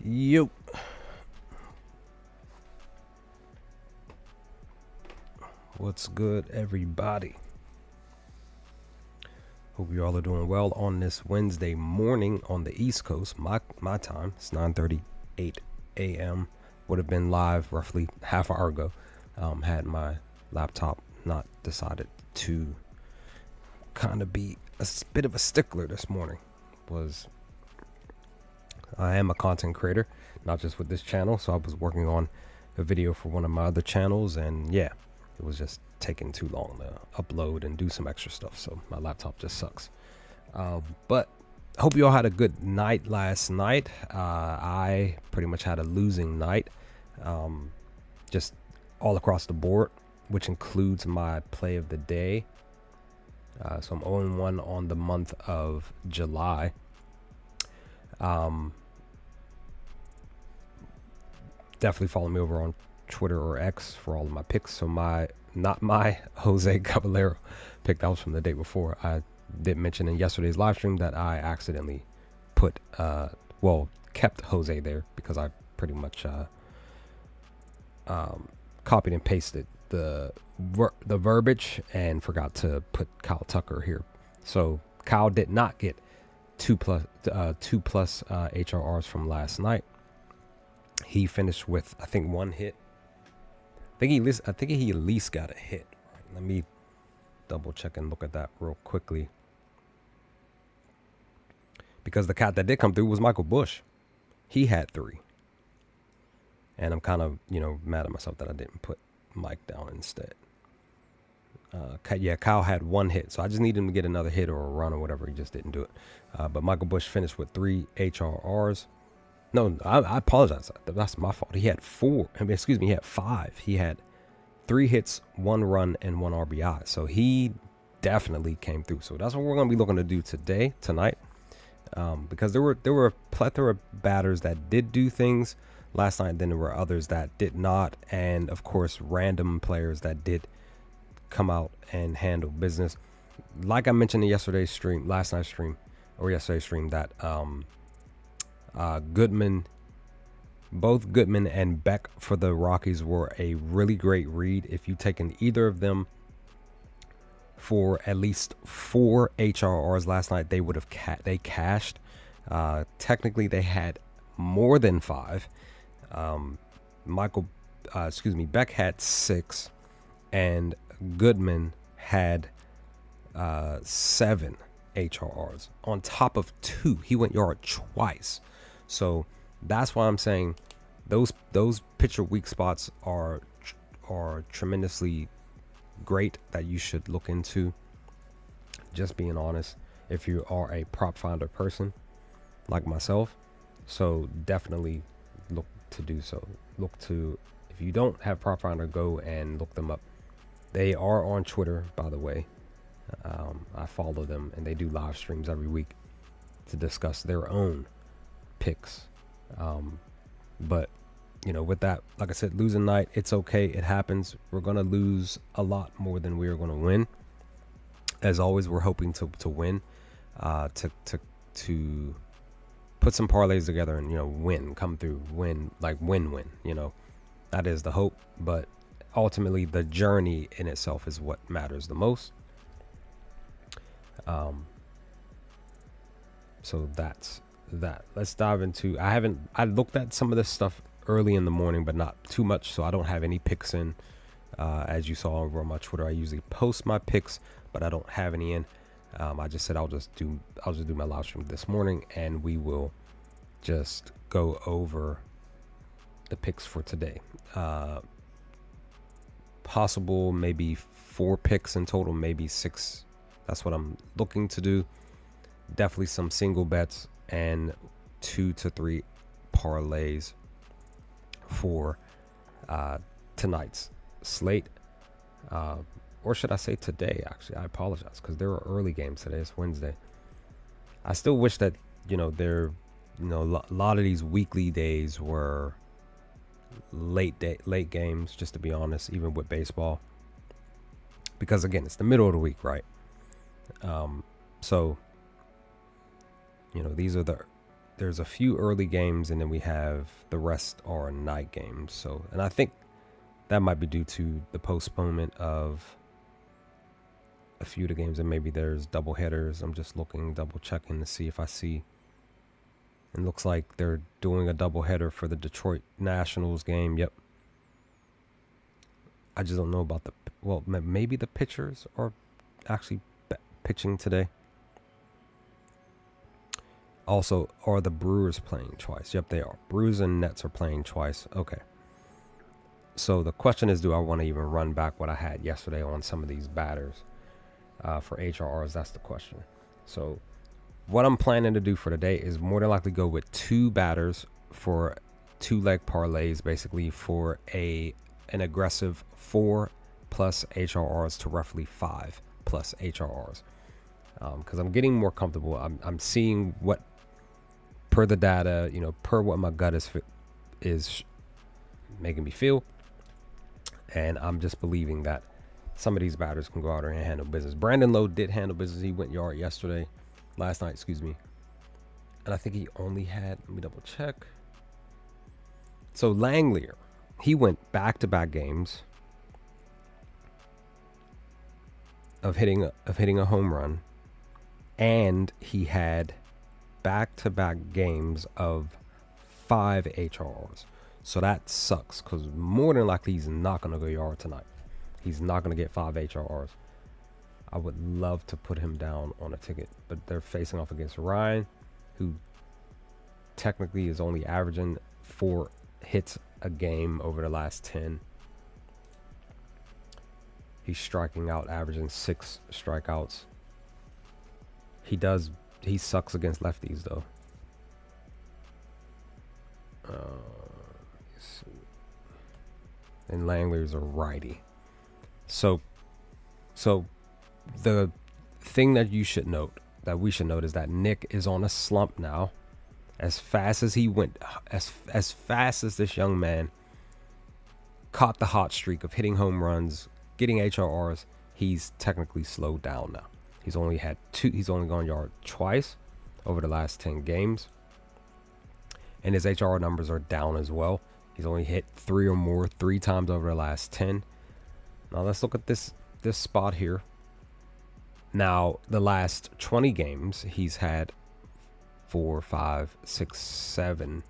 Yo. What's good, everybody? Hope you all are doing well on this Wednesday morning on the East Coast. My time, it's 9:38 a.m. Would have been live roughly half hour ago. Had my laptop not decided to kind of be a bit of a stickler this morning. I am a content creator, not just with this channel, so I was working on a video for one of my other channels, and yeah, it was just taking too long to upload and do some extra stuff, so my laptop just sucks. But I hope you all had a good night last night. I pretty much had a losing night, just all across the board, which includes my play of the day. So I'm 0-1 on the month of July. Definitely follow me over on Twitter or X for all of my picks. So not my Jose Caballero pick, that was from the day before. I did mention in yesterday's live stream that I accidentally kept Jose there because I pretty much copied and pasted the verbiage and forgot to put Kyle Tucker here. So Kyle did not get two plus HRRs from last night. He finished with, I think, one hit. I think he at least got a hit. Let me double check and look at that real quickly. Because the cat that did come through was Michael Bush. He had 3. And I'm kind of, mad at myself that I didn't put Mike down instead. Kyle had 1 hit, so I just need him to get another hit or a run or whatever. He just didn't do it. But Michael Bush finished with 3 HRRs. No, I apologize. That's my fault. He had 5. He had 3 hits, 1 run, and 1 RBI. So he definitely came through. So that's what we're going to be looking to do tonight. Because there were a plethora of batters that did do things last night. Then there were others that did not. And, of course, random players that did come out and handle business. Like I mentioned in last night's stream, that both Goodman and Beck for the Rockies were a really great read. If you'd taken either of them for at least 4 HRRs last night, they would have cashed. Technically, they had more than 5. Beck had 6, and Goodman had 7 HRRs on top of 2. He went yard twice. So that's why I'm saying those pitcher weak spots are tremendously great that you should look into. Just being honest, if you are a prop finder person like myself, so definitely look to do so. If you don't have prop finder, go and look them up. They are on Twitter, by the way. I follow them, and they do live streams every week to discuss their own picks. But with that, like I said, losing night, it's okay. It happens. We're going to lose a lot more than we are going to win. As always, we're hoping to win, to put some parlays together and, come through, win. That is the hope. But ultimately, the journey in itself is what matters the most. So that's that. Let's dive into. I looked at some of this stuff early in the morning, but not too much, so I don't have any picks in. As you saw over on my Twitter, I usually post my picks, but I don't have any in. I just said I'll just do my live stream this morning, and we will just go over the picks for today. Possible maybe 4 picks in total, maybe 6. That's what I'm looking to do. Definitely some single bets and 2 to 3 parlays for tonight's slate. Or should I say today, actually? I apologize, because there are early games today. It's Wednesday. I still wish that, a lot of these weekly days were late games, just to be honest, even with baseball. Because, again, it's the middle of the week, right? So, these are the there's a few early games, and then we have the rest are night games. So, and I think that might be due to the postponement of a few of the games, and maybe there's double headers. I'm just looking, double checking to see if I see. It looks like they're doing a double header for the Detroit Nationals game. Yep. I just don't know about maybe the pitchers are actually pitching today. Also, are the Brewers playing twice? Yep, they are. Brewers and Nets are playing twice. Okay. So the question is, do I want to even run back what I had yesterday on some of these batters for HRRs? That's the question. So what I'm planning to do for today is more than likely go with 2 batters for 2-leg parlays, basically for an aggressive 4+ HRRs to roughly 5+ HRRs. Because I'm getting more comfortable. I'm seeing what, per the data, per what my gut is making me feel. And I'm just believing that some of these batters can go out there and handle business. Brandon Lowe did handle business. He went last night, excuse me. And I think he only had, let me double check. So Langelier, he went back-to-back games of hitting a home run. And he had back-to-back games of 5 HRs. So that sucks, because more than likely he's not going to go yard tonight. He's not going to get 5 HRs. I would love to put him down on a ticket, but they're facing off against Ryan, who technically is only averaging 4 hits a game over the last 10. He's striking out, averaging 6 strikeouts. He sucks against lefties, though. And Langley's a righty. So the thing that we should note is that Nick is on a slump now. As fast as this young man caught the hot streak of hitting home runs, getting HRRs, he's technically slowed down now. He's only gone yard twice over the last 10 games. And his HRR numbers are down as well. He's only hit 3 or more 3 times over the last 10. Now let's look at this spot here. Now, the last 20 games, he's had 4, 5, 6, 7,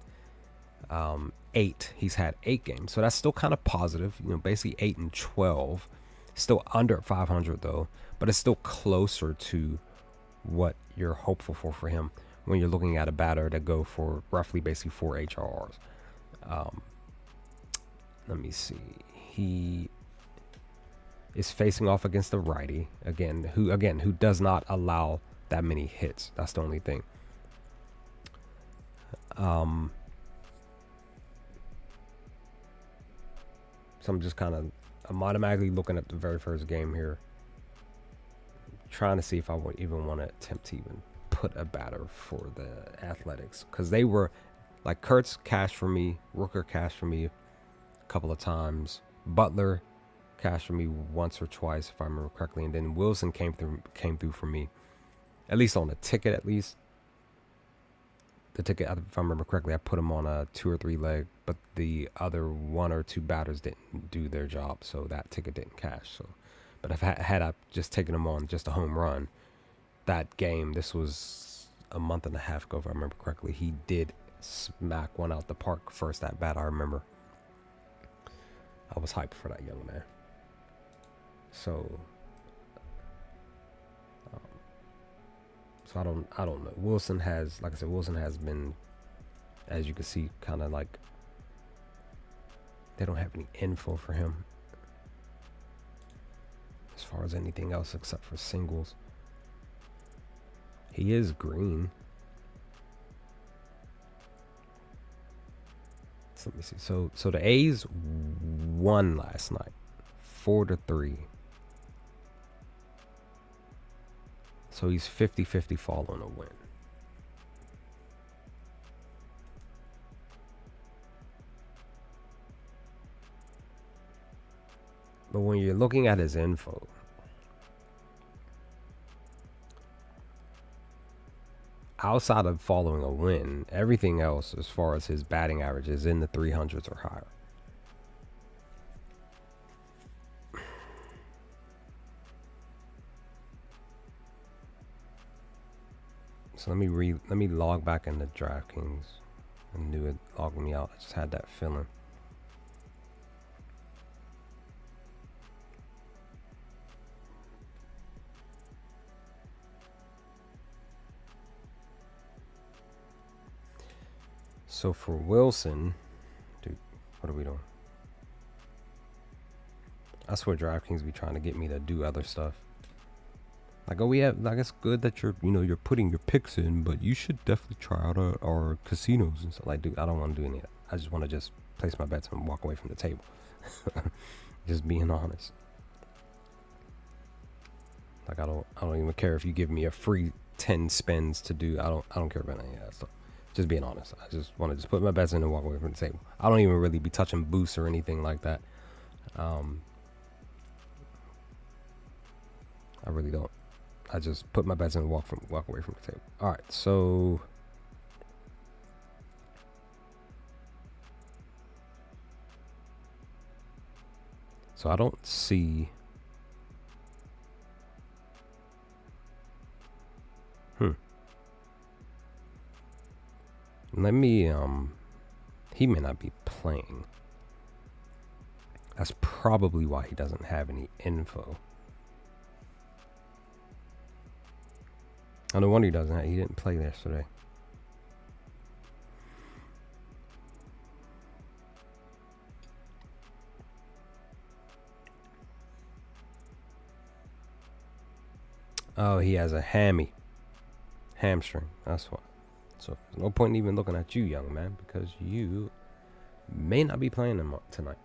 8. He's had 8 games. So that's still kind of positive. Basically 8 and 12. Still under 500 though, but it's still closer to what you're hopeful for him when you're looking at a batter that go for roughly basically 4 HRRs. Let me see. He is facing off against the righty who does not allow that many hits. That's the only thing. So I'm automatically looking at the very first game here, trying to see if I would even want to attempt to even put a batter for the Athletics, because they were like Kurtz cashed for me, Rooker cashed for me a couple of times, Butler cashed for me once or twice if I remember correctly, and then Wilson came through for me, at least on the ticket. At least the ticket, if I remember correctly, I put him on a 2 or 3 leg, but the other 1 or 2 batters didn't do their job, so that ticket didn't cash. So, but if I just taken him on just a home run, that game, this was a month and a half ago, if I remember correctly, he did smack one out the park first at bat. I remember. I was hyped for that young man. So I don't know. Wilson has been, as you can see, kind of like they don't have any info for him as far as anything else except for singles. He is green. So let me see. So the A's won last night, 4-3. So he's 50-50 following a win. But when you're looking at his info, outside of following a win, everything else as far as his batting average is in the 300s or higher. So let me log back into DraftKings. I knew it logged me out. I just had that feeling. So for Wilson, dude, what are we doing? I swear DraftKings be trying to get me to do other stuff. Like, oh, we have, like, it's good that you're putting your picks in, but you should definitely try out our casinos and stuff. Like, dude, I don't want to do any of that. I just want to just place my bets and walk away from the table. Just being honest. Like, I don't even care if you give me a free 10 spins to do. I don't care about any of that stuff. Just being honest. I just want to just put my bets in and walk away from the table. I don't even really be touching boosts or anything like that. I really don't. I just put my bets in and walk away from the table. All right, so I don't see. Let me. He may not be playing. That's probably why he doesn't have any info. Oh, no wonder he doesn't. He didn't play yesterday. Oh, he has a hamstring. That's why. So there's no point in even looking at you, young man, because you may not be playing them tonight.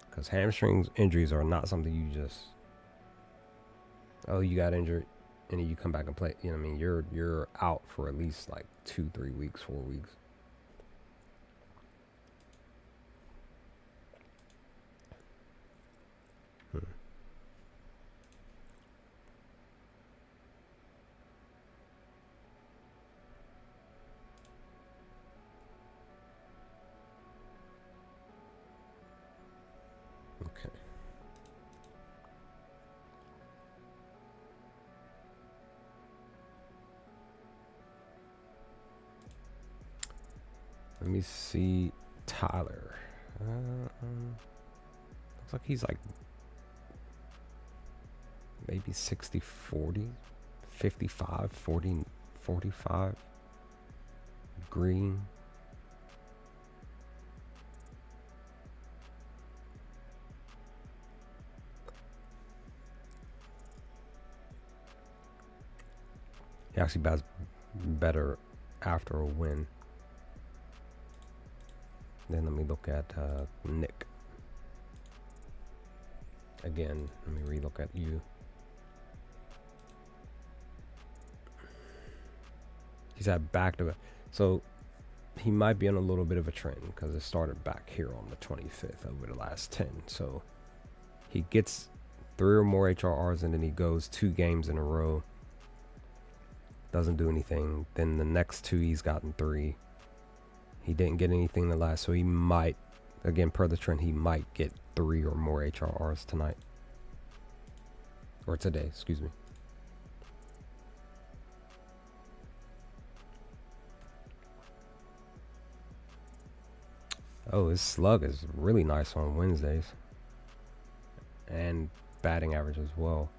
Because hamstrings injuries are not something you just, oh, you got injured and then you come back and play. You know what I mean? You're out for at least like 2, 3 weeks, 4 weeks. Okay. Let me see Tyler. Looks like he's like maybe 60, 40, 55, 40, 45. Green. He actually bats better after a win. Then let me look at Nick. Again, let me relook at you. He's had back-to-back. So he might be on a little bit of a trend because it started back here on the 25th over the last 10. So he gets 3 or more HRRs and then he goes 2 games in a row. Doesn't do anything. Then the next 2 he's gotten 3. He didn't get anything the last, so he might, again per the trend, he might get 3 or more HRRs tonight. Or today, excuse me. Oh, his slug is really nice on Wednesdays. And batting average as well.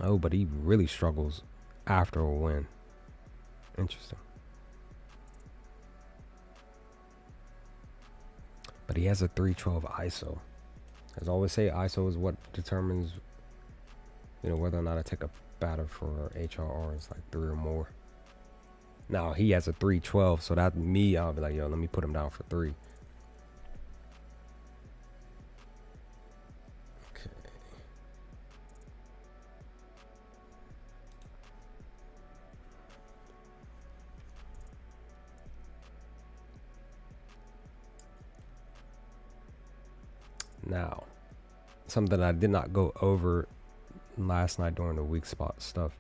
Oh, but he really struggles after a win. Interesting. But he has a 312 ISO. As I always say, ISO is what determines, whether or not I take a batter for HRRs, like 3 or more. Now, he has a 312, so that me, I'll be like, yo, let me put him down for 3. Okay. Now, something I did not go over last night during the weak spot stuff.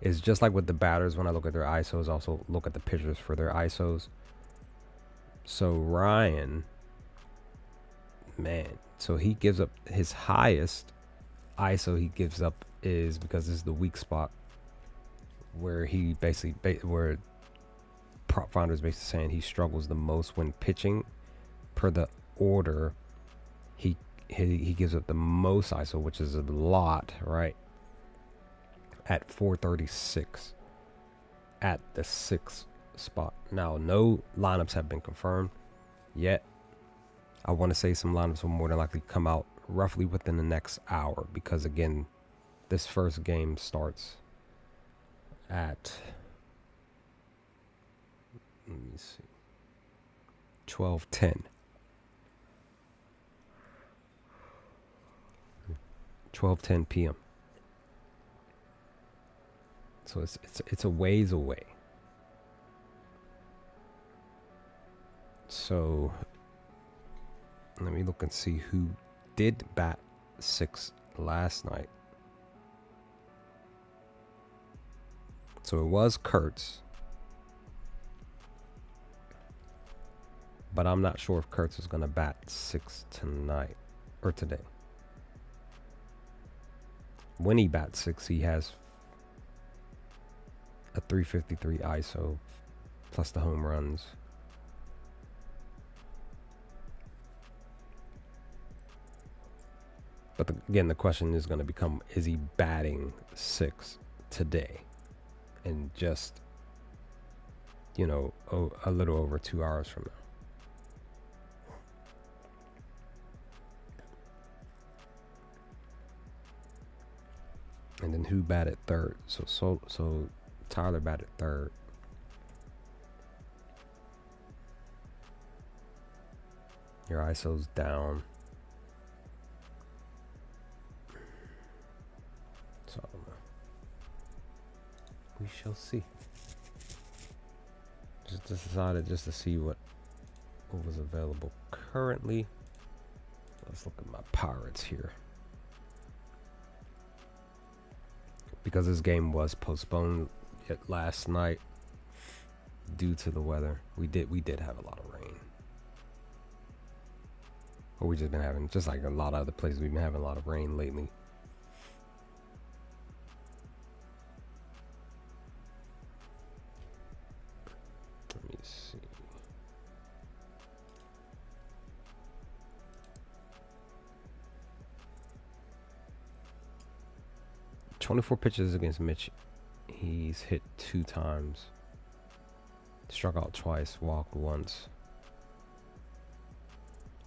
It's just like with the batters. When I look at their ISOs, also look at the pitchers for their ISOs. So Ryan, man, so he gives up his highest ISO he gives up is because this is the weak spot where he basically where prop finder is basically saying he struggles the most when pitching. Per the order, he gives up the most ISO, which is a lot, right? At 436 at the 6th spot. Now, no lineups have been confirmed yet. I want to say some lineups will more than likely come out roughly within the next hour, because again, this first game starts at, let me see, 12:10. 12:10 p.m. So it's a ways away. So let me look and see who did bat 6 last night. So it was Kurtz, but I'm not sure if Kurtz is going to bat 6 tonight or today. When he bats 6, he has a 353 ISO plus the home runs. But again, the question is going to become, is he batting 6 today? And just, you know, a little over 2 hours from now. And then who batted third? So Tyler batted third. Your ISO's down. So I don't know. We shall see. Just decided just to see what was available currently. Let's look at my Pirates here. Because this game was postponed last night due to the weather. We did have a lot of rain. Or we just been having, just like a lot of other places, we've been having a lot of rain lately. Let me see. "24 pitches against Mitch. He's hit 2 times. Struck out twice, walked once.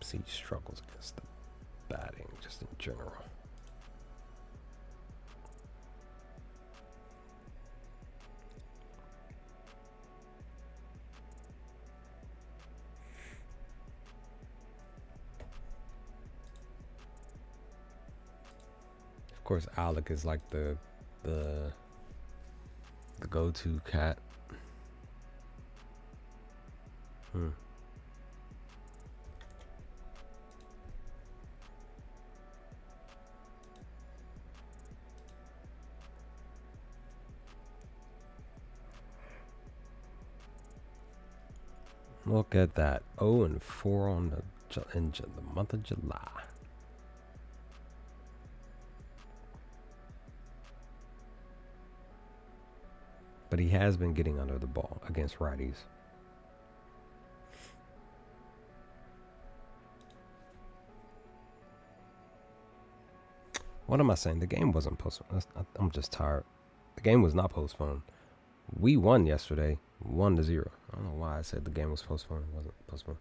See, he struggles against the batting, just in general. Of course, Alec is like the go-to cat. Look at that. 0-4 on the month of July. But he has been getting under the ball against righties. What am I saying? The game wasn't postponed. I'm just tired. The game was not postponed. We won yesterday, 1-0. I don't know why I said the game was postponed. It wasn't postponed.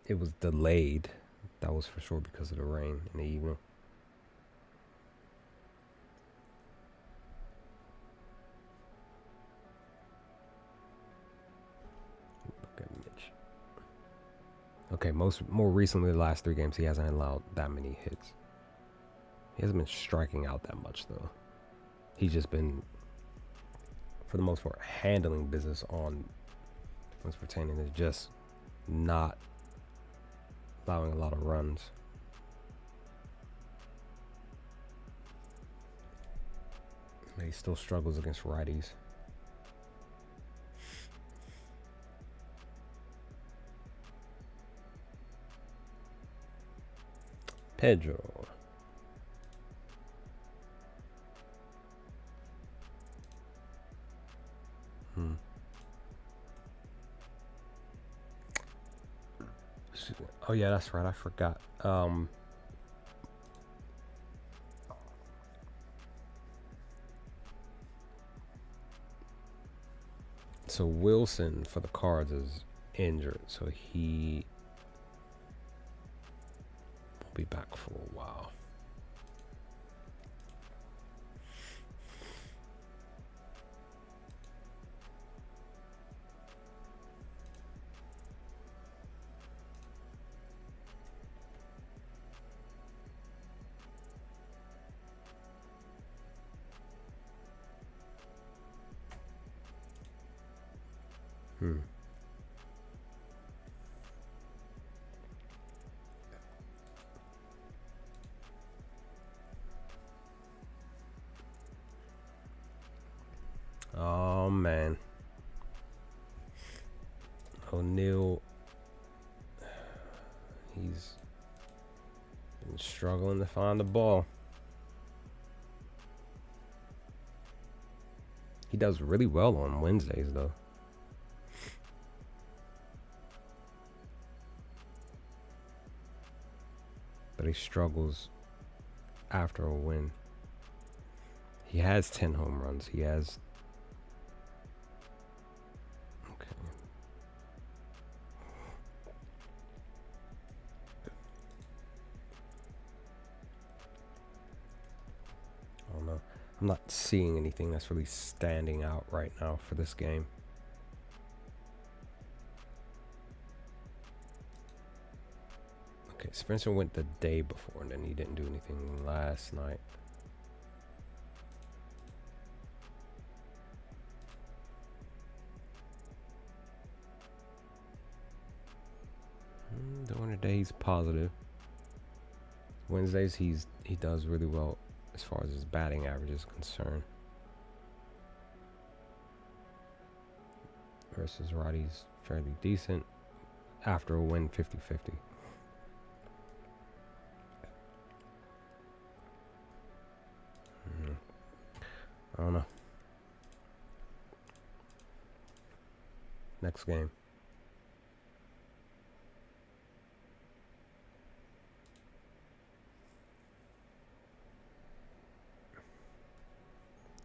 It was delayed. That was for sure because of the rain in the evening. Look at Mitch. Okay, more recently, the last 3 games, he hasn't allowed that many hits. He hasn't been striking out that much, though. He's just been, for the most part, handling business on what's pertaining to just not allowing a lot of runs. He still struggles against righties. Pedro. Oh yeah, that's right. I forgot. So Wilson for the Cards is injured, so he will be back for a while. Oh man, O'Neal, he's been struggling to find the ball. He does really well on Wednesdays though. But he struggles after a win. He has 10 home runs. He has... Okay. I don't know. I'm not seeing anything that's really standing out right now for this game. Okay, Spencer went the day before, and then he didn't do anything last night. During the day, he's positive. Wednesdays, he does really well as far as his batting average is concerned. Versus righties, fairly decent. After a win, 50-50. I don't know. Next game.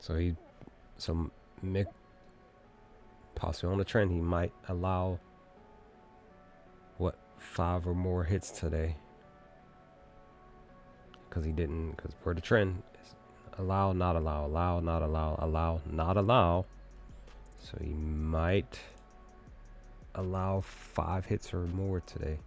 So Mick possibly on the trend. He might allow 5 or more hits today. Because he didn't. Because for the trend, is allow, not allow, allow, not allow, allow, not allow. So he might allow 5 hits or more today.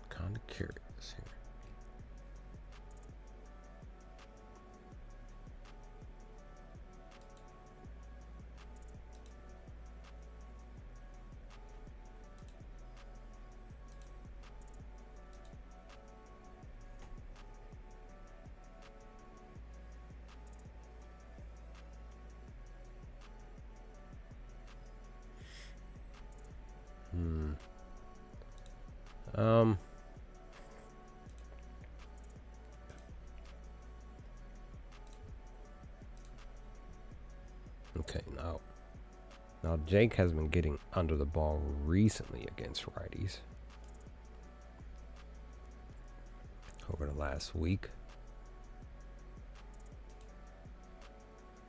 Kind of curious here. Okay, now Jake has been getting under the ball recently against righties over the last week.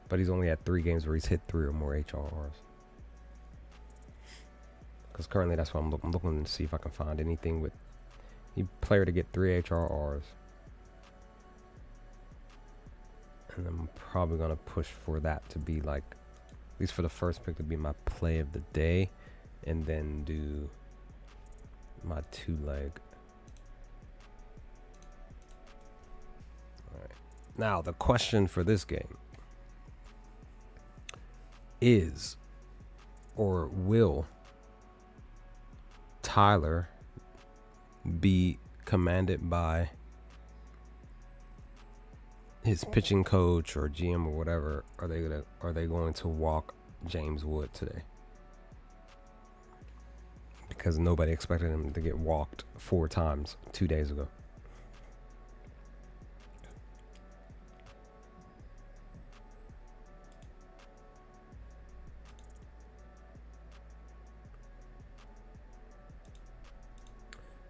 But he's only had 3 games where he's hit 3 or more HRRs. Because currently that's what I'm looking to see if I can find anything with any player to get 3 HRRs. And I'm probably going to push for that to be like, at least for the first pick, to be my play of the day. And then do my 2-leg. All right. Now, the question for this game is, or will Tyler be commanded by his pitching coach or GM or whatever? Are they going to walk James Wood today? Because nobody expected him to get walked 4 times 2 days ago.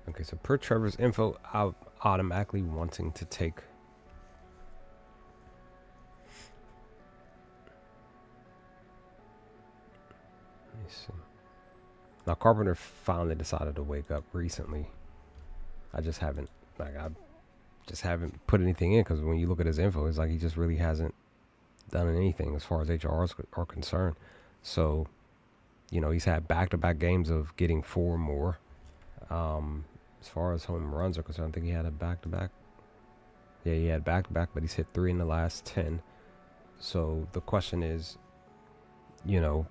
Okay, so per Trevor's info, I'm automatically wanting to take. Let me see. Now Carpenter finally decided to wake up recently. I just haven't put anything in, because when you look at his info, it's like he just really hasn't done anything as far as HRs are concerned. So, you know, he's had back-to-back games of getting 4 or more. As far as home runs are concerned, I think he had a back-to-back. Yeah, he had back-to-back, but he's hit 3 in the last 10. So the question is, you know,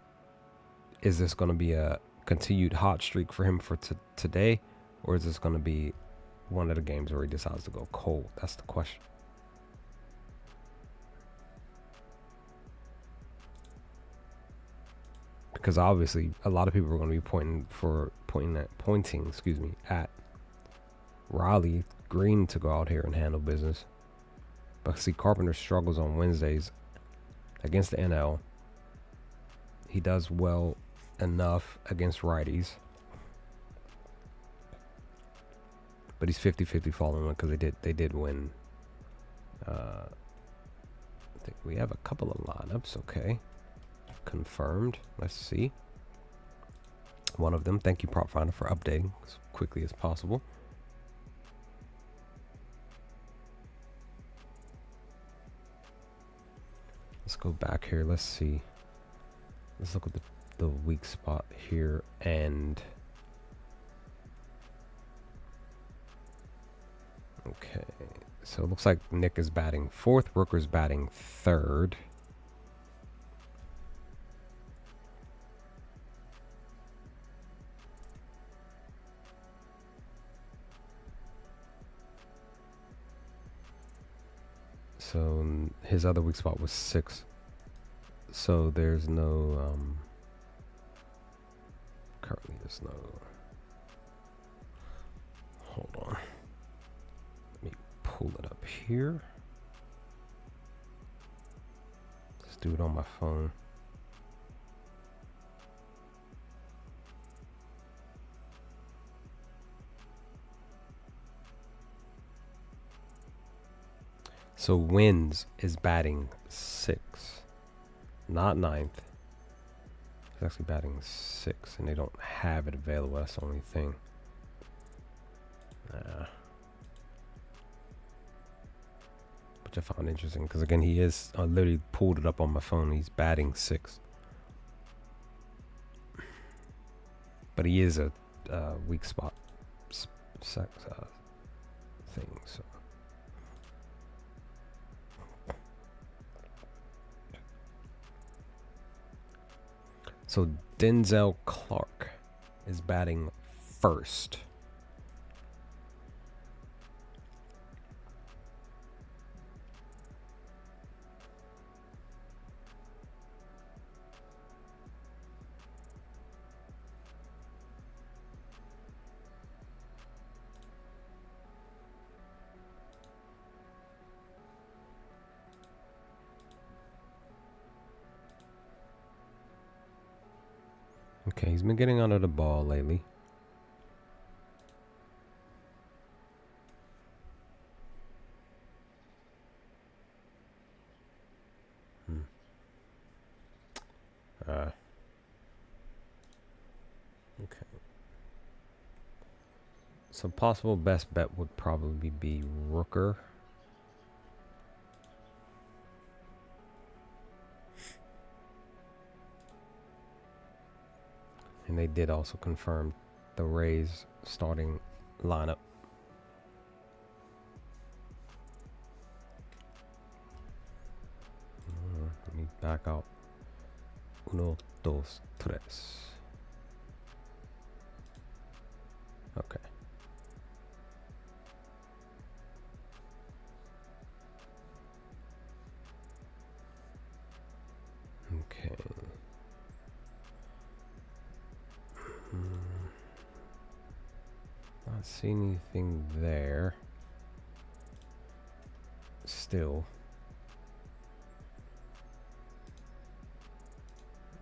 is this going to be a continued hot streak for him for today, or is this going to be one of the games where he decides to go cold? That's the question. Because obviously a lot of people are going to be pointing at Riley Green to go out here and handle business. But see, Carpenter struggles on Wednesdays against the NL. He does well enough against righties, but he's 50-50 following because they did win. I think we have a couple of lineups. Okay, confirmed. Let's see. One of them. Thank you, Prop Finder, for updating as quickly as possible. Let's go back here. Let's see. Let's look at the weak spot here. And okay, so it looks like Nick is batting 4th, Rooker's batting 3rd. So his other weak spot was 6. So there's no currently there's no, hold on, let me pull it up here. Let's do it on my phone. So Wins is batting 6, not 9th. He's actually batting 6, and they don't have it available. That's the only thing. Which I found interesting, because again, he is, I literally pulled it up on my phone. He's batting 6, but he is a weak spot thing. So. So Denzel Clark is batting 1st. Okay, he's been getting under the ball lately. Okay. So possible best bet would probably be Rooker. And they did also confirm the Rays starting lineup. Let me back out. Uno, dos, tres. Okay. Okay. Not seeing anything there. Still.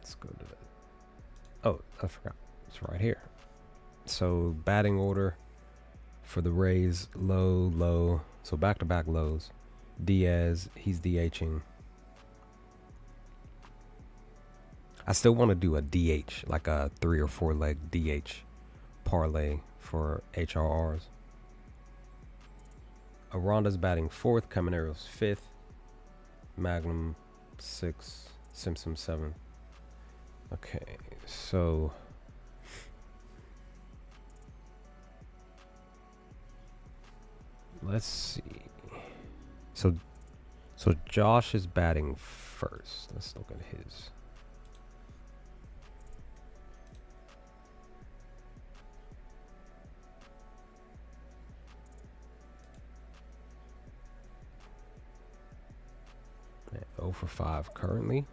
Let's go to that. Oh, I forgot. It's right here. So batting order for the Rays, low, low. So back-to-back lows. Diaz, he's DHing. I still want to do a DH, like a 3 or 4 leg DH parlay for HRRs. Aronda's batting 4th, Camanero's 5th, Magnum 6th, Simpson 7th. Okay, so let's see. So Josh is batting first. Let's look at his. At 0 for 5 currently.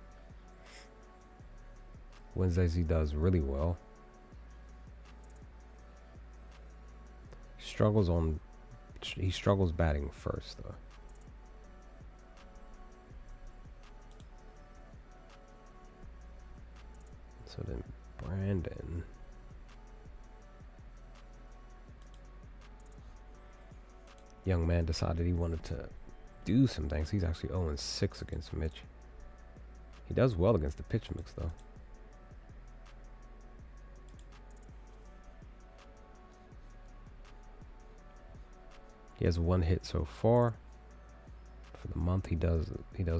Wednesdays he does really well. He struggles batting first though. So then Brandon. Young man decided he wanted to do some things. He's actually 0-6 against Mitch. He does well against the pitch mix though. He has 1 hit so far. For the month he does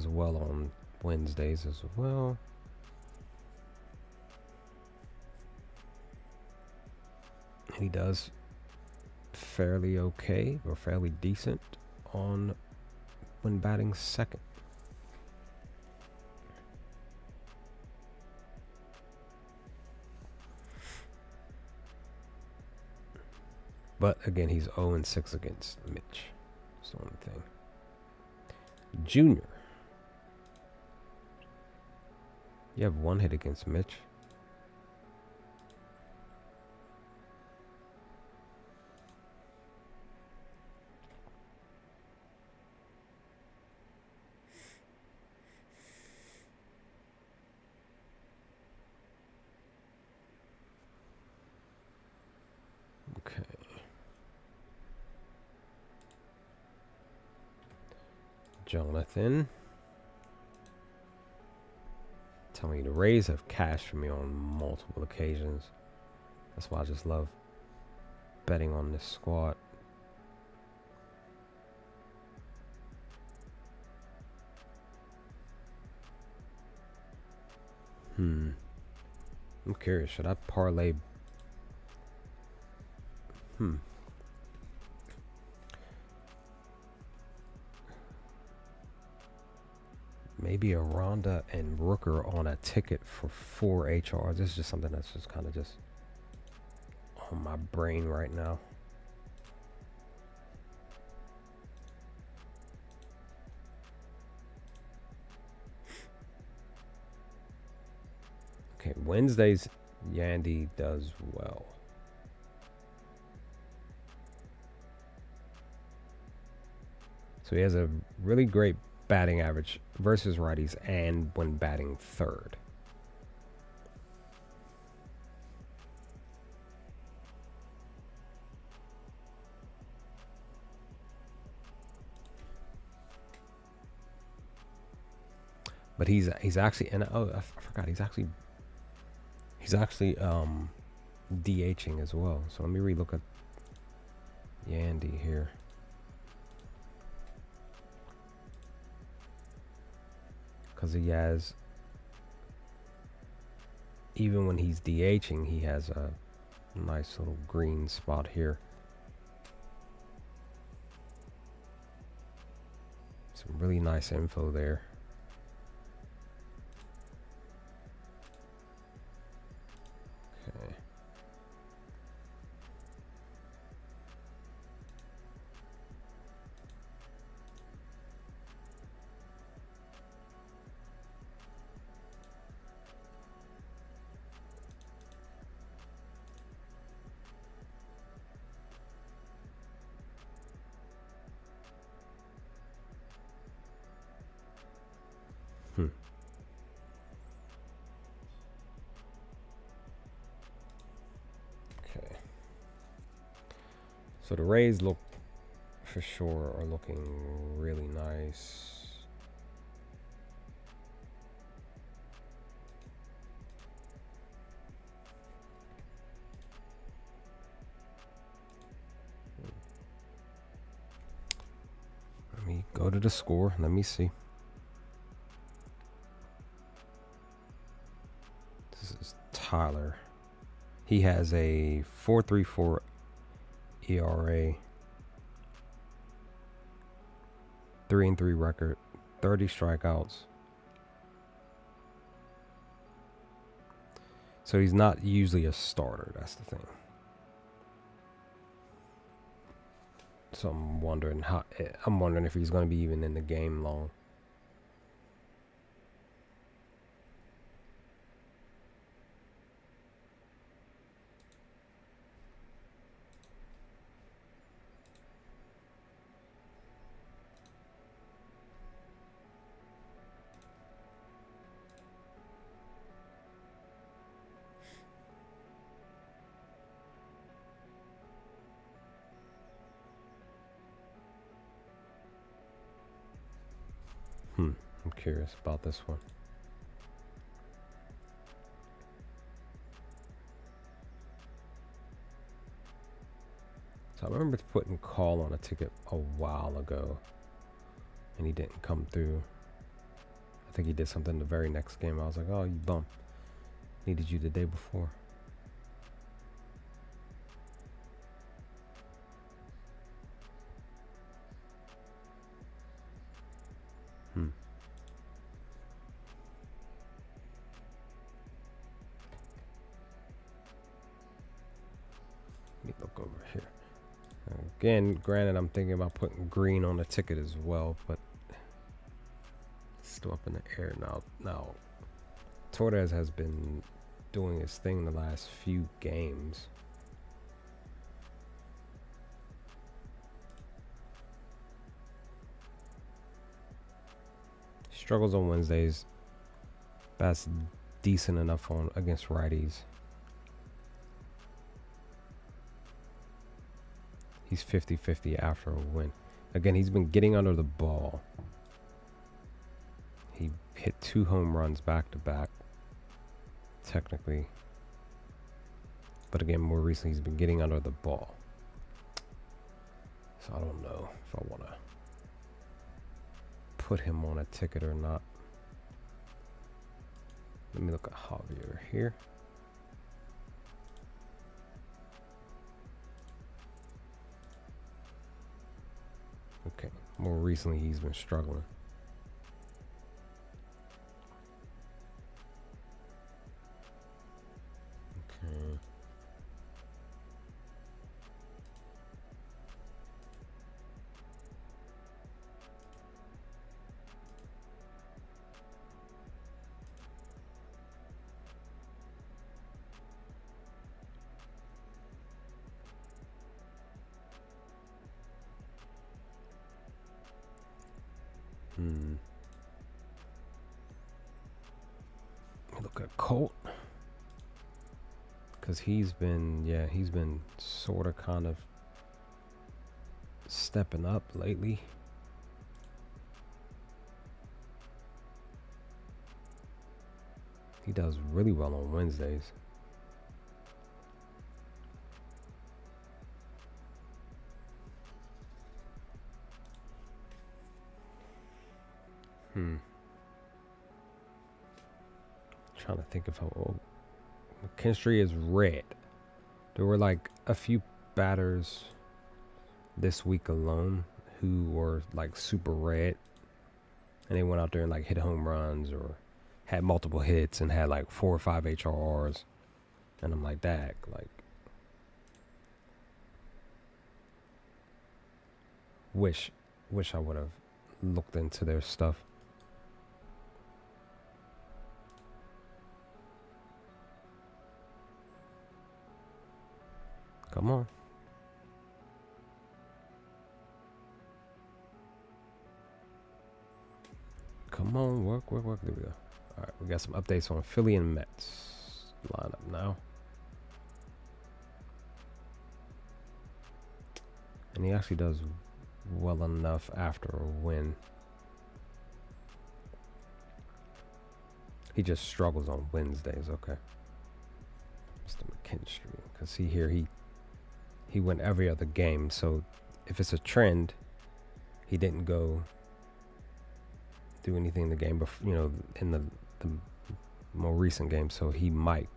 well on Wednesdays as well. He does fairly okay or fairly decent on when batting second. But again, he's 0-6 against Mitch. That's the only thing. Junior. You have 1 hit against Mitch. Okay. Jonathan. Tell me the Rays have cashed for me on multiple occasions. That's why I just love betting on this squad. I'm curious. Should I parlay? Maybe a Rhonda and Rooker on a ticket for 4 HRs. This is just something that's just kind of just on my brain right now. Okay, Wednesdays, Yandy does well. So he has a really great batting average versus righties and when batting third. But he's actually, and oh, I forgot, he's actually DHing as well. So let me relook at Yandy here. Because he has, even when he's DHing, he has a nice little green spot here. Some really nice info there. Okay. Okay. So the Rays look, for sure, are looking really nice. Let me go to the score. Let me see. This is Tyler. He has a 4.34 ERA, 3-3 record, 30 strikeouts. So he's not usually a starter. That's the thing. So I'm wondering if he's going to be even in the game long. I'm curious about this one. So I remember putting call on a ticket a while ago, and he didn't come through. I think he did something the very next game. I was like, oh, you bum. Needed you the day before. Let me look over here. Again, granted, I'm thinking about putting green on the ticket as well, but it's still up in the air now. Now, Torres has been doing his thing the last few games. Struggles on Wednesdays. That's decent enough on against righties. He's 50-50 after a win. Again, he's been getting under the ball. He hit 2 home runs back to back, technically. But again, more recently, he's been getting under the ball. So I don't know if I want to put him on a ticket or not. Let me look at Javier here. Okay, more recently he's been struggling. Okay. Look at Colt, because he's been sort of kind of stepping up lately. He does really well on Wednesdays. Trying to think of how old McKinstry is red. There were like a few batters this week alone who were like super red, and they went out there and like hit home runs or had multiple hits and had like 4 or 5 HRRs, and I'm like, that like wish I would have looked into their stuff. Come on. Come on, work. There we go. All right, we got some updates on Philly and Mets lineup now. And he actually does well enough after a win. He just struggles on Wednesdays. Okay. Mr. McKinstry. Because see here, he went every other game. So if it's a trend, he didn't go do anything in the game before, you know, in the more recent game. So he might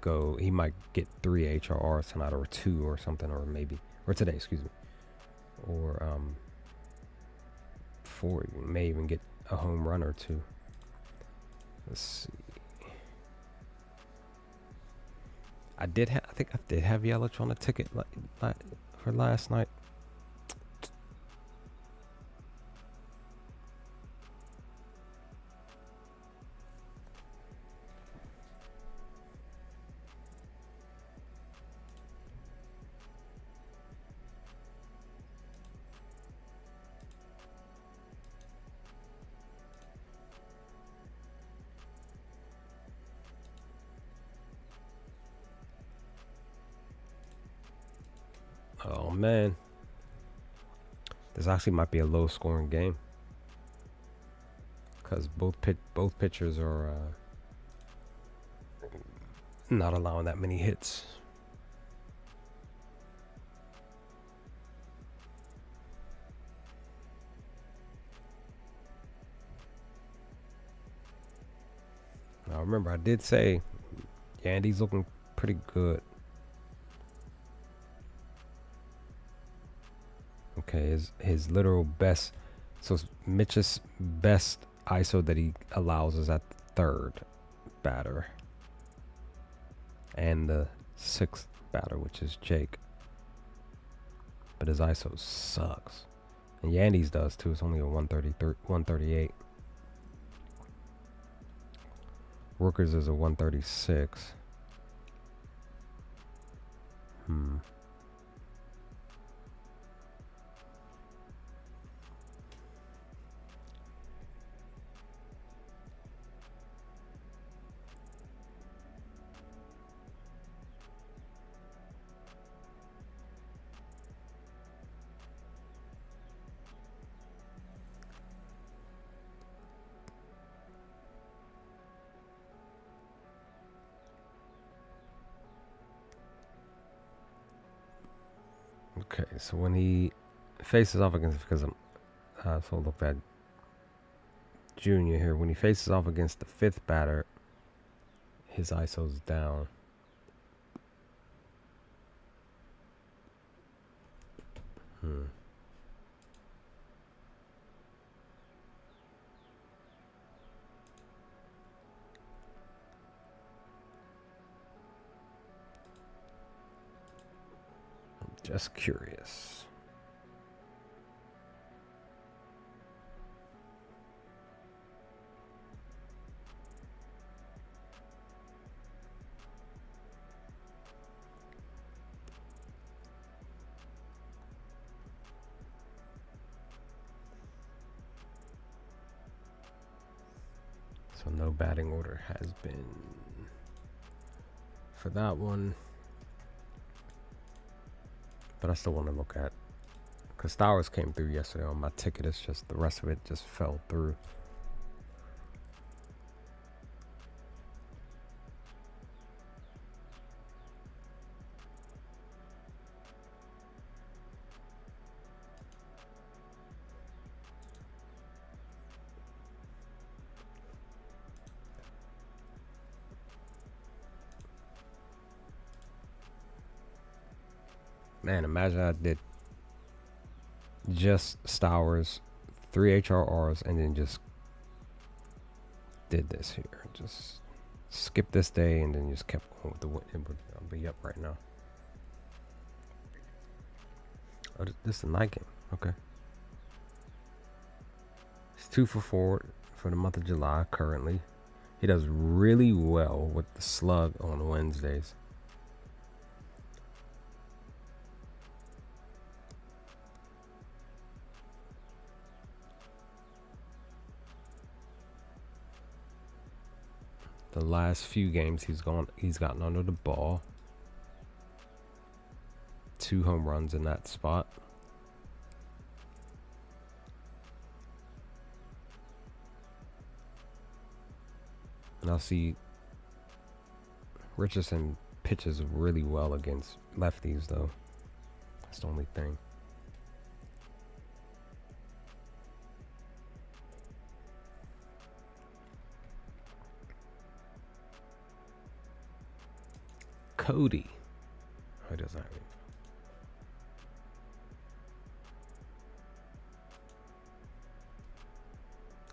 get 3 HRRs tonight, or 2 or something, or today, excuse me. Or 4. You may even get a home run or 2. Let's see. I think I did have Yelich on the ticket for last night. Oh man, this actually might be a low-scoring game because both pitchers are not allowing that many hits. Now remember, I did say Yandy's looking pretty good. Okay, his literal best. So Mitch's best ISO that he allows is at the 3rd batter, and the 6th batter, which is Jake. But his ISO sucks, and Yandy's does too. It's only a 138. Workers is a 136. Okay, so when he faces off against, because I'm so look at Junior here, when he faces off against the 5th batter, his ISO's down. Just curious. So no batting order has been for that one. But I still want to look at, because Stowers came through yesterday on my ticket. It's just the rest of it just fell through. Man, imagine I did just Stowers, 3 HRRs, and then just did this here. Just skip this day and then just kept going with the win. I'll be up right now. Oh, this is a night game. Okay. He's 2 for 4 for the month of July currently. He does really well with the slug on Wednesdays. The last few games he's gotten under the ball. 2 home runs in that spot. Now see, Richardson pitches really well against lefties though. That's the only thing. Cody. Oh, he doesn't have it.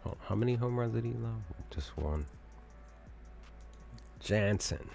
Oh, how many home runs did he allow? Just one. Jansen.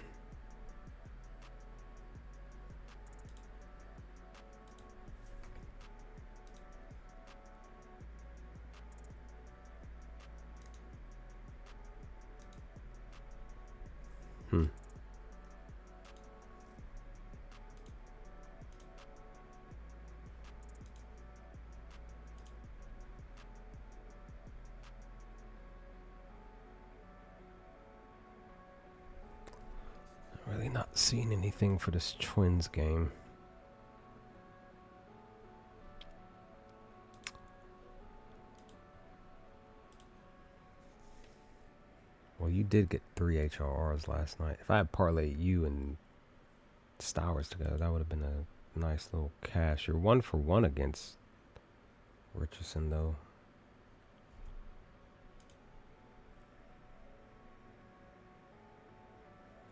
Really not seeing anything for this Twins game. Well, you did get 3 HRRs last night. If I had parlayed you and Stowers together, that would have been a nice little cash. You're 1 for 1 against Richardson, though.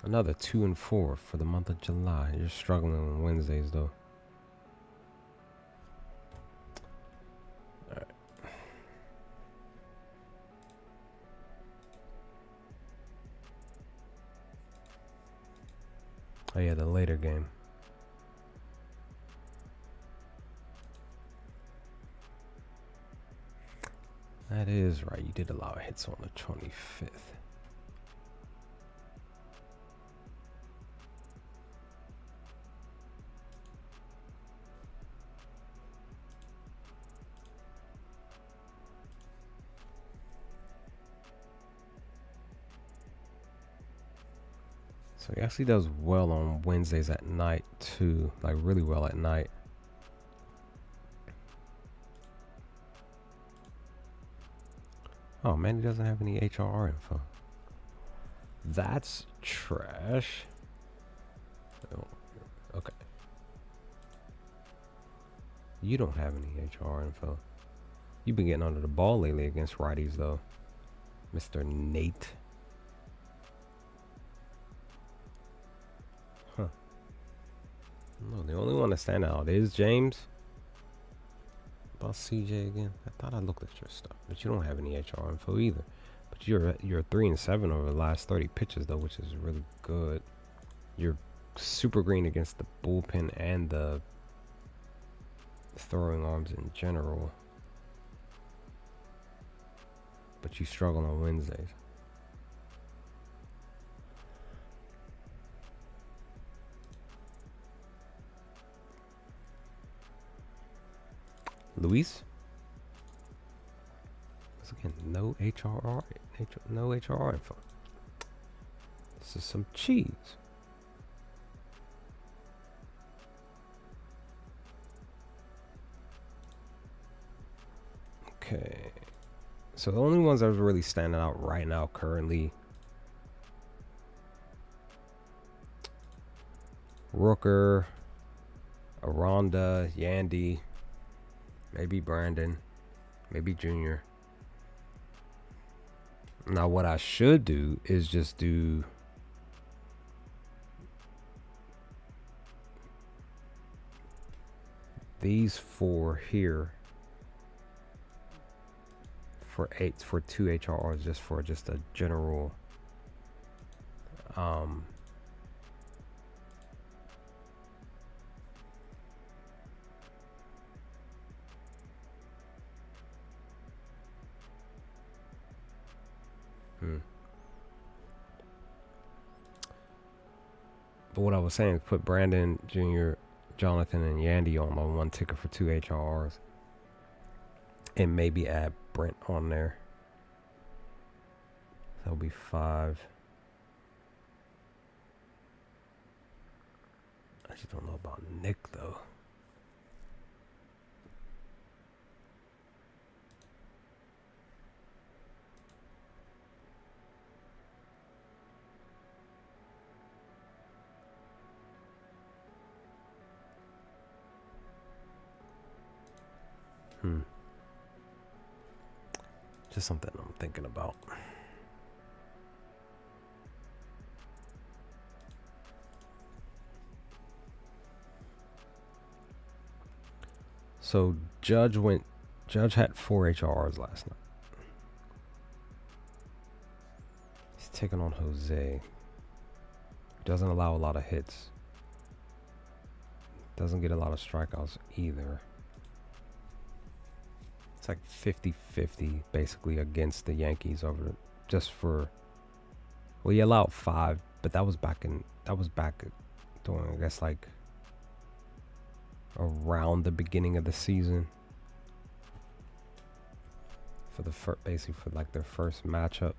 Another 2 and 4 for the month of July. You're struggling on Wednesdays, though. All right. Oh yeah, the later game. That is right. You did allow hits on the 25th. So he actually does well on Wednesdays at night too, like really well at night. Oh man, he doesn't have any HRR info. That's trash. Oh, okay. You don't have any HRR info. You've been getting under the ball lately against righties though, Mr. Nate. Huh. No, the only one to stand out is James. About CJ again. I thought I looked at your stuff, but you don't have any HR info either. But you're 3 and 7 over the last 30 pitches though, which is really good. You're super green against the bullpen and the throwing arms in general, but you struggle on Wednesdays. Luis? Once again, no HRR, no HRR info. This is some cheese. Okay. So the only ones that are really standing out right now currently, Rooker, Aranda, Yandy, maybe Brandon, maybe Junior. Now what I should do is just do these four here for two HRRs, just for just a general But what I was saying is put Brandon Jr., Jonathan, and Yandy on one ticket for two HRRs. And maybe add Brent on there. That'll be 5. I just don't know about Nick, though. Just something I'm thinking about. So Judge had 4 HRs last night. He's taking on Jose. Doesn't allow a lot of hits. Doesn't get a lot of strikeouts either. It's like 50-50 basically against the Yankees well, he allowed 5, but that was back during, I guess, like around the beginning of the season for basically for like their first matchup.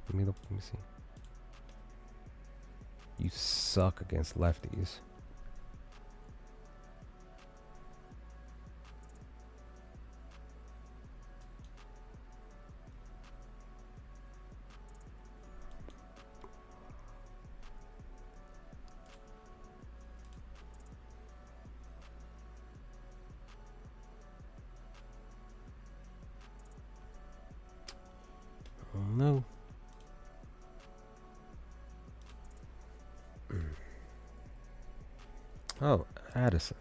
Let me see. You suck against lefties. No. Oh, Addison.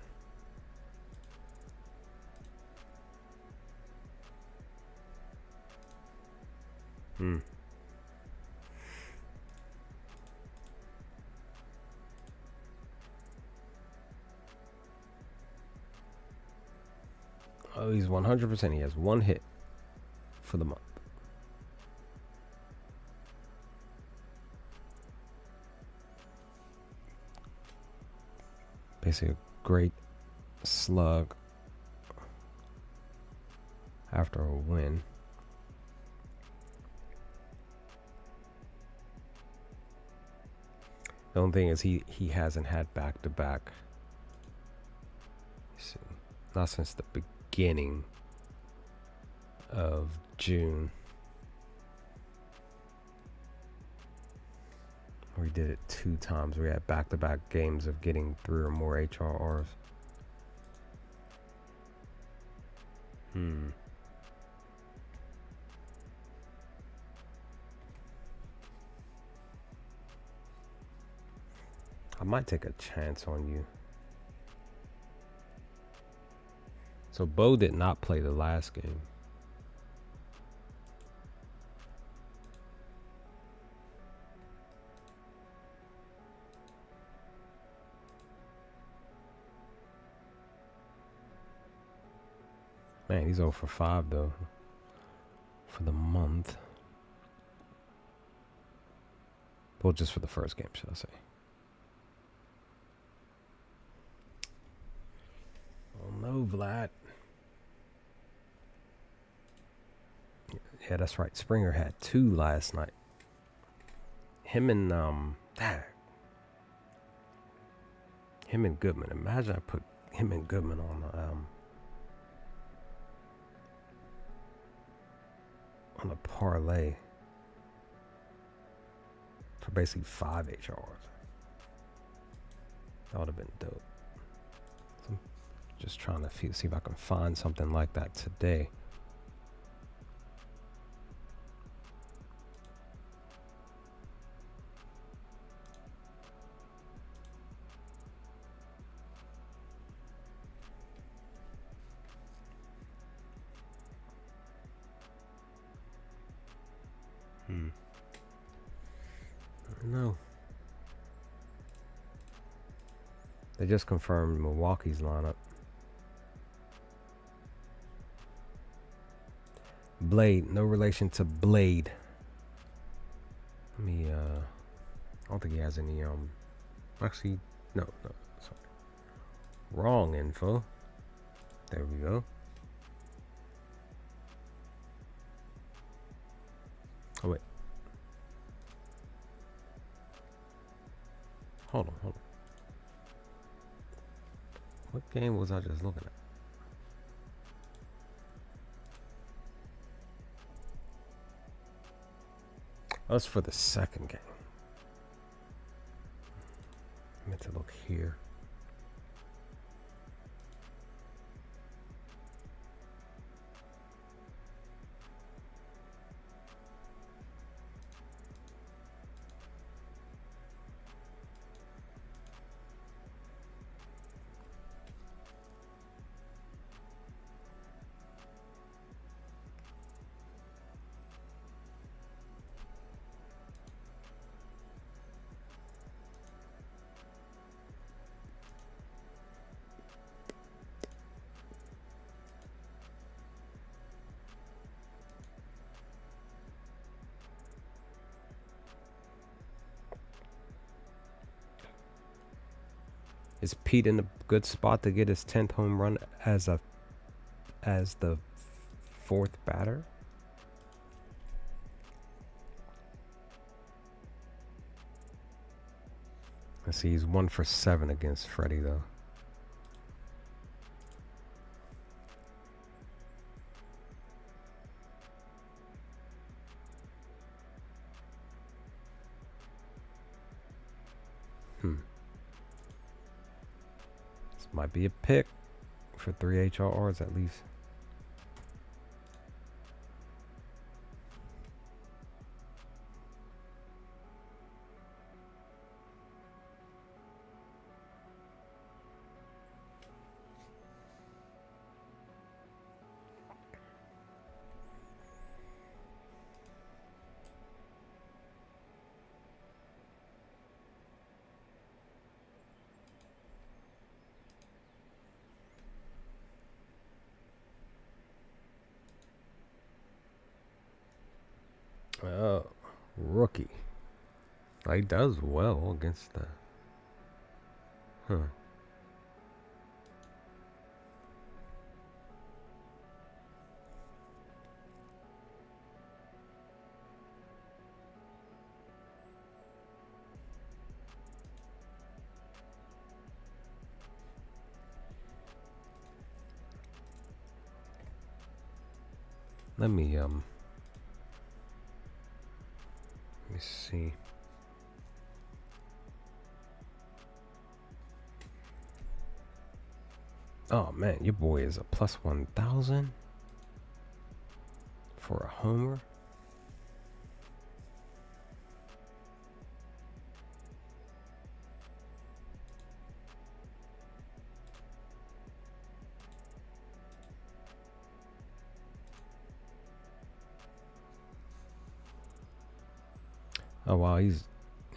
Oh, he's 100%. He has 1 hit for the month. Basically a great slug after a win. The only thing is he hasn't had back-to-back. See, not since the beginning of June. We did it 2 times. We had back-to-back games of getting 3 or more HRRs. I might take a chance on you. So Bo did not play the last game. Man, he's 0 for 5 though for the month. Well, just for the first game, should I say. Oh no, Vlad. Yeah, that's right. Springer had 2 last night. Him and Goodman. Imagine I put him and Goodman on a parlay for basically 5 HRs. That would have been dope. So I'm just trying to see if I can find something like that today. No. They just confirmed Milwaukee's lineup. Blade, no relation to Blade. Let me, I don't think he has any, actually, no, sorry. Wrong info. There we go. Oh, wait. Hold on. What game was I just looking at? That's for the second game. I meant to look here. Is Pete in a good spot to get his 10th home run as the fourth batter? Let's see, he's 1 for 7 against Freddie though. This might be a pick for 3 HRRs at least. Oh, rookie. He does well against the... Huh. Let me see. Oh man, your boy is a plus 1,000 for a homer. Oh wow, he's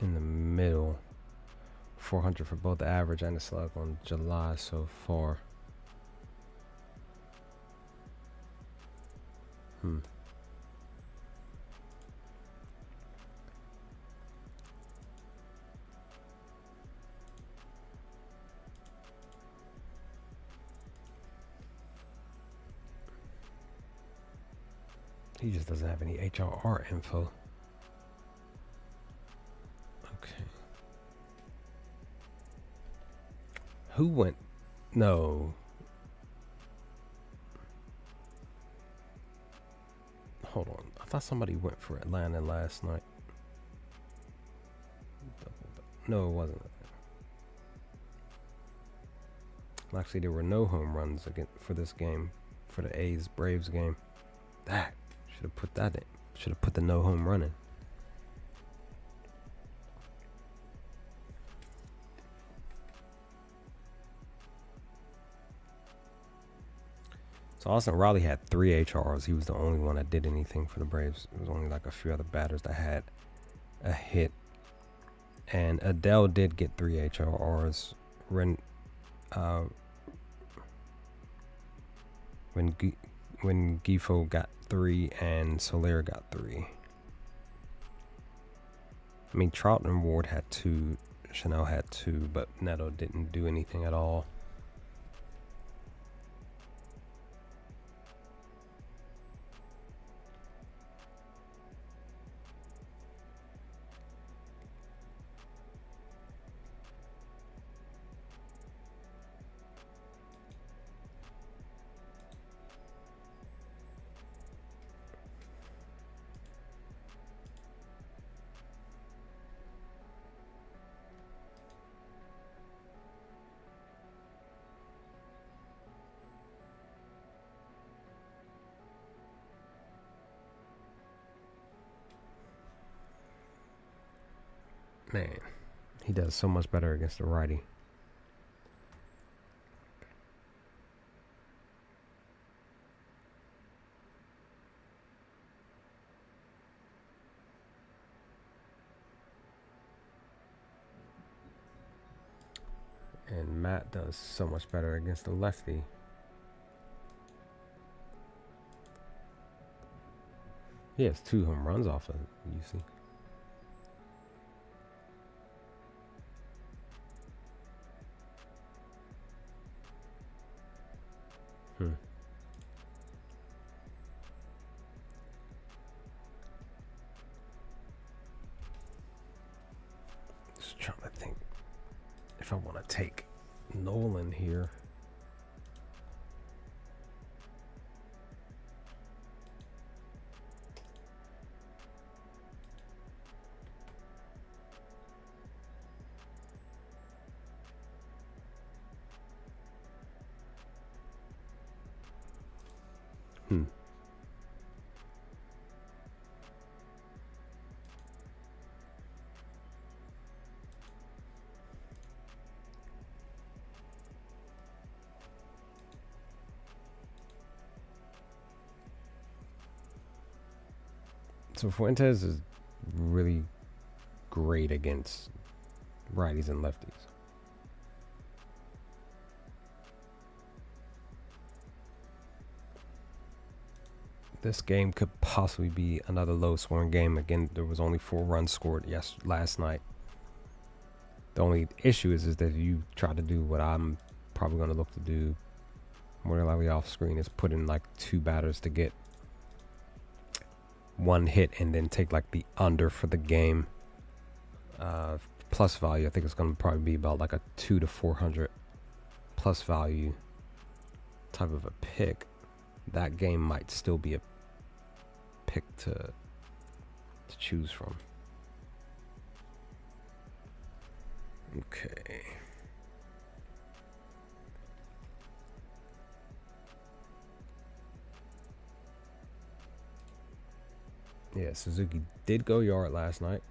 in the middle. 400 for both the average and the slug on July so far. He just doesn't have any HRR info. Okay. Who went? No. Hold on. I thought somebody went for Atlanta last night. No, it wasn't. Actually, there were no home runs for this game, for the A's Braves game. That should have put that in. Should have put the no home run in. So Austin Riley had 3 HRs. He was the only one that did anything for the Braves. There was only like a few other batters that had a hit. And Adele did get 3 HRRs when uh, when Gifo got 3 and Soler got 3. I mean, Trout and Ward had 2, Chanel had 2, but Neto didn't do anything at all. Man, he does so much better against the righty. And Matt does so much better against the lefty. He has 2 home runs off of UC. Just trying to think if I want to take Nolan here. So Fuentes is really great against righties and lefties. This game could possibly be another low-scoring game. Again, there was only 4 runs scored last night. The only issue is that if you try to do what I'm probably going to look to do, more than likely off screen, is put in like 2 batters to get 1 hit and then take like the under for the game. Plus value, I think it's going to probably be about like a 200 to 400 plus value type of a pick. That game might still be a pick to choose from. Okay. Yeah, Suzuki did go yard last night.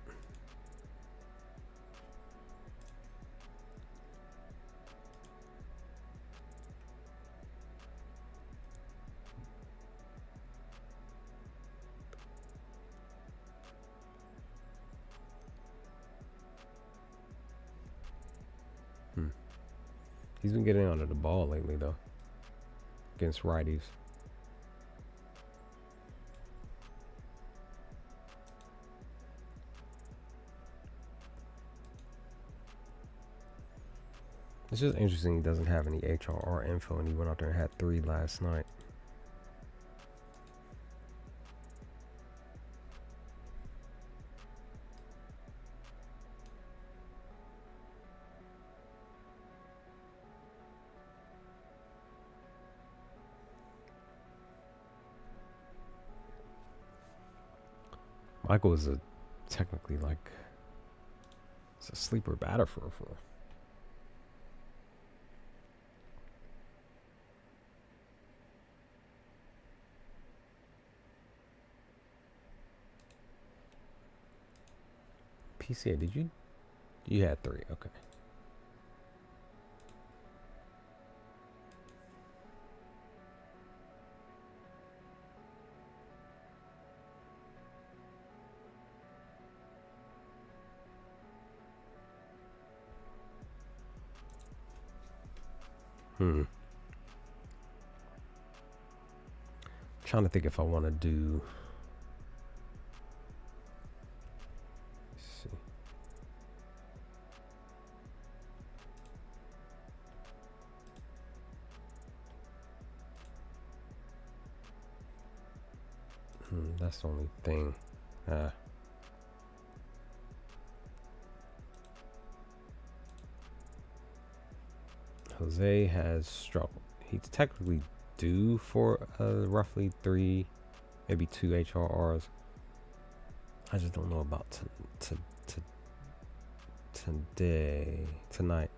He's been getting under the ball lately, though, against righties. It's just interesting he doesn't have any HRR info, and he went out there and had 3 last night. Michael is technically like, it's a sleeper batter for. PCA, did you? You had 3, okay. Trying to think if I want to do. Let's see. That's the only thing. Jose has struggled. He's technically due for roughly 3, maybe 2 HRRs. I just don't know about tonight.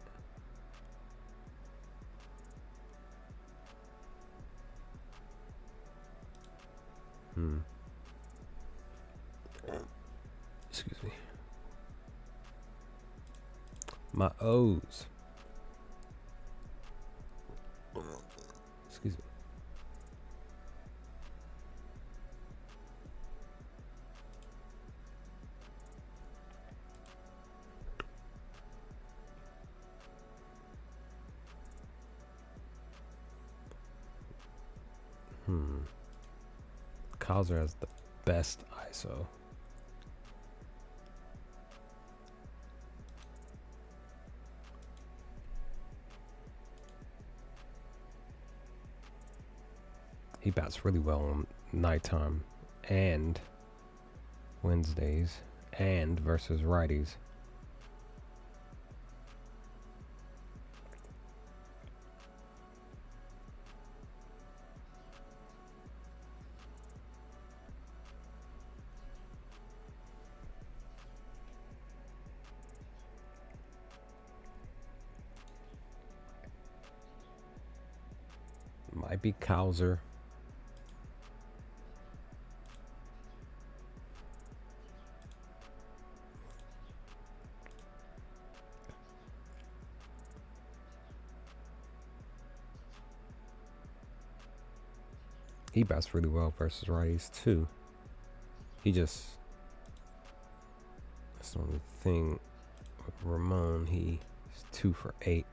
Excuse me. My O's. Excuse me. Causer has the best ISO. He bats really well on nighttime and Wednesdays and versus righties. Might be Causer. He bats really well versus righties too. That's the only thing with Ramon. He's 2 for 8.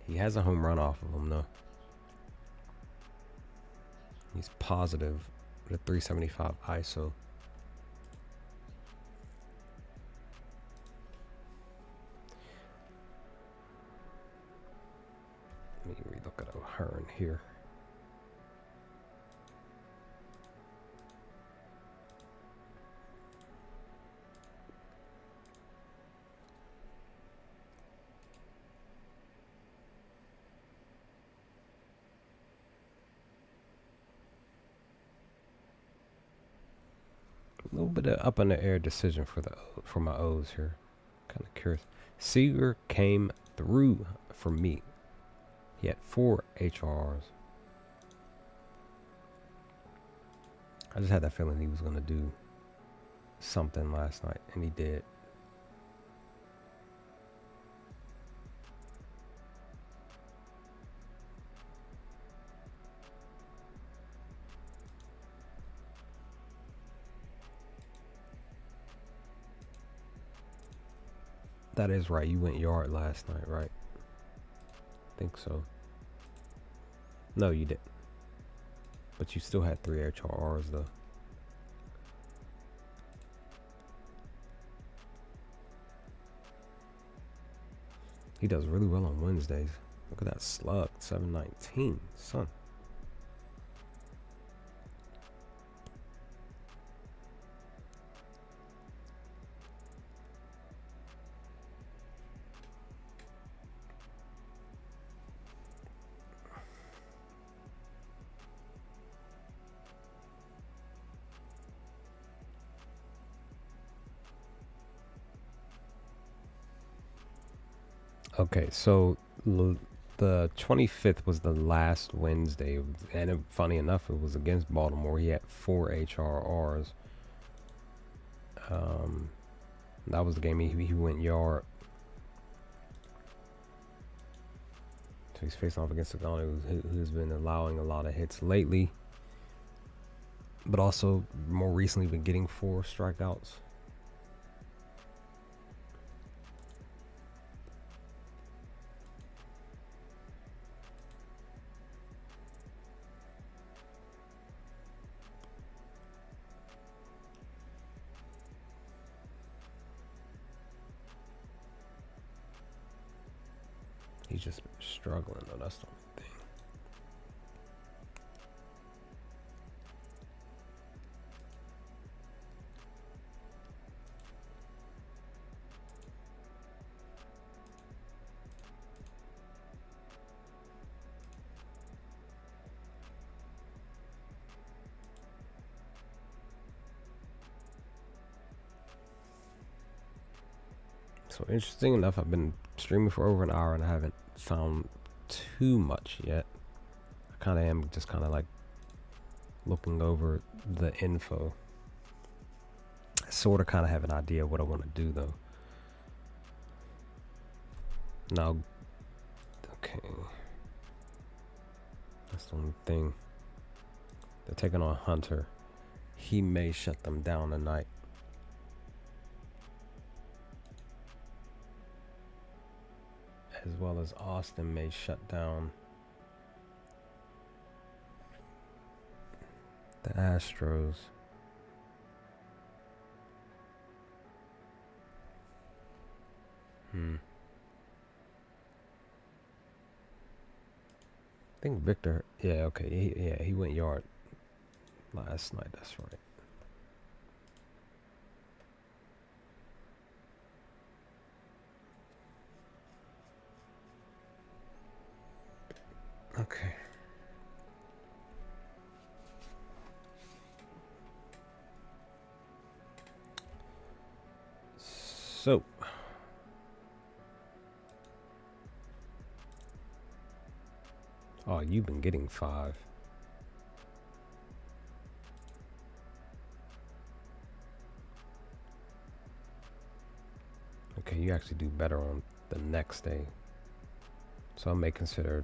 He has a home run off of him though. He's positive with a 375 ISO. Let me relook at O'Hearn here. A little bit of up in the air decision for my O's here. Kind of curious. Seager came through for me. He had 4 HRs. I just had that feeling he was going to do something last night, and he did. That is right. You went yard last night, right? I think so. No, you didn't. But you still had 3 HRRs though. He does really well on Wednesdays. Look at that slug, 719, son. Okay, so the 25th was the last Wednesday, and funny enough, it was against Baltimore. He had 4 HRRs. That was the game he went yard. So he's facing off against a guy who's been allowing a lot of hits lately, but also more recently been getting 4 strikeouts. He's just struggling though. That's the only thing. So interesting enough, I've been streaming for over an hour and I haven't found too much yet. I kind of am just kind of like looking over the info. I sort of kind of have an idea of what I want to do though. Now, okay. That's the only thing. They're taking on Hunter. He may shut them down tonight. As well as Austin may shut down the Astros. I think Victor, yeah, okay, he went yard last night, that's right. Okay. So, oh, you've been getting 5. Okay, you actually do better on the next day. So I may consider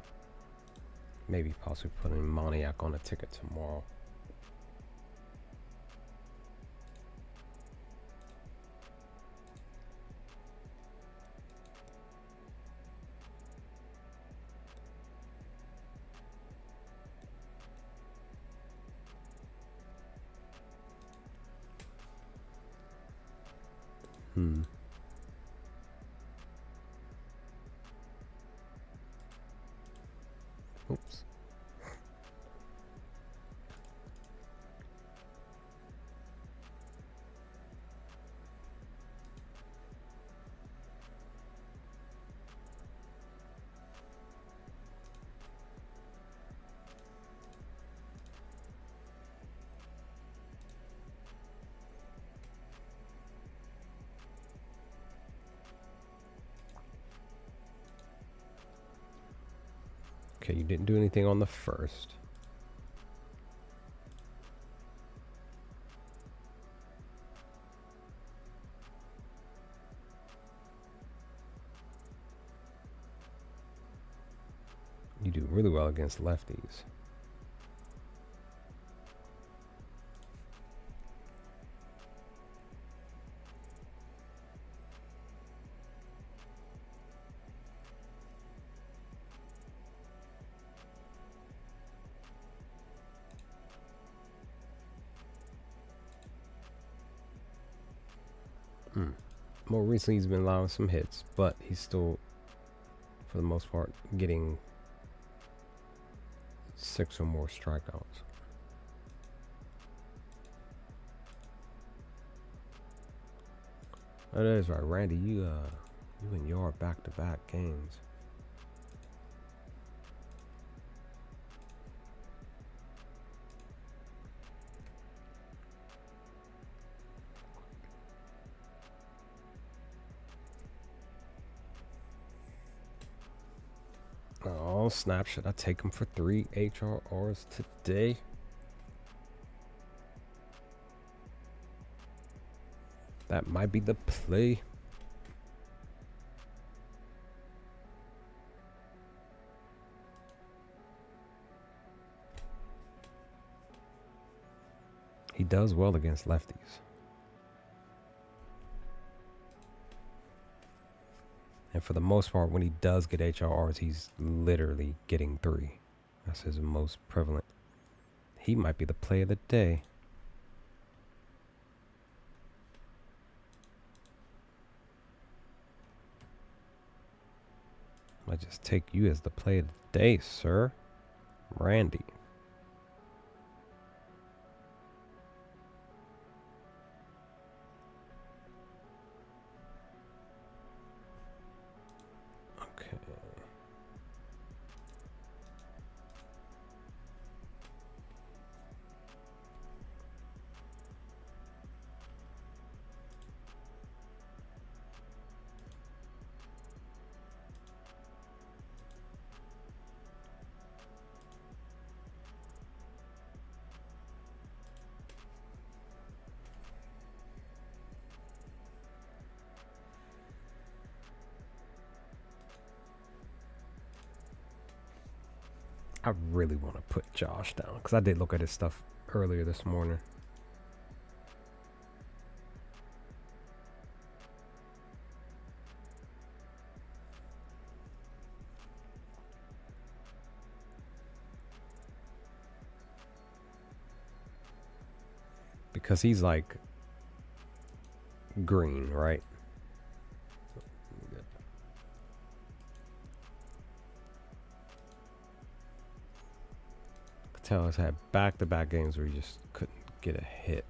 maybe possibly putting Moniac on a ticket tomorrow. Oops. Okay, you didn't do anything on the first. You do really well against lefties. More recently, he's been allowing some hits, but he's still, for the most part, getting 6 or more strikeouts. Oh, that is right, Randy. You in your back-to-back games. Oh, snap. Should I take him for 3 HRRs today? That might be the play. He does well against lefties. And for the most part, when he does get HRRs, he's literally getting 3. That's his most prevalent. He might be the play of the day. I just take you as the play of the day, sir. Randy. Okay. I really want to put Josh down because I did look at his stuff earlier this morning. Because he's like green, right? Could tell he's had back-to-back games where he just couldn't get a hit.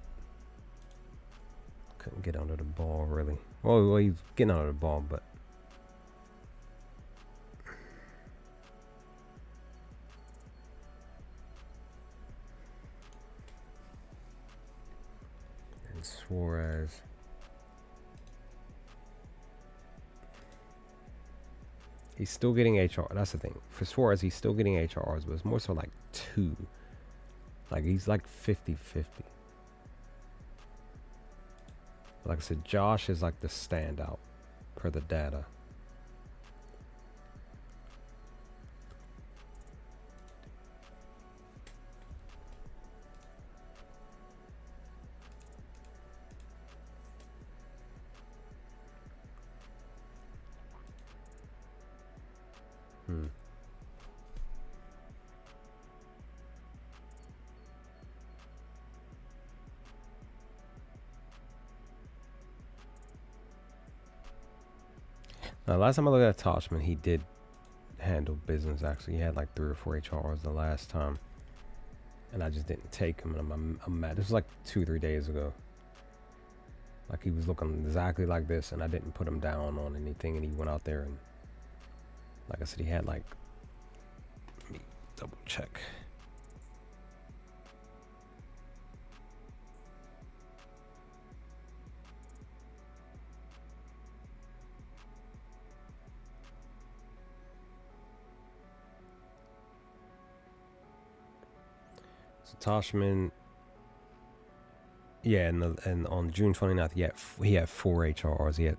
Couldn't get under the ball, really. Well, he's getting under the ball, but and Suarez. He's still getting HR. That's the thing. For Suarez, he's still getting HRs, but it's more so like 2. Like, he's like 50-50. Like I said, Josh is like the standout per the data. Last time I looked at Toshman, he did handle business, actually. He had like 3 or 4 HRs the last time. And I just didn't take him. And I'm mad. This was like 2-3 days ago. Like, he was looking exactly like this, and I didn't put him down on anything. And he went out there and, like I said, he had like, let me double check. So Toshman, yeah, and on June 29th, he had 4 HRs. He had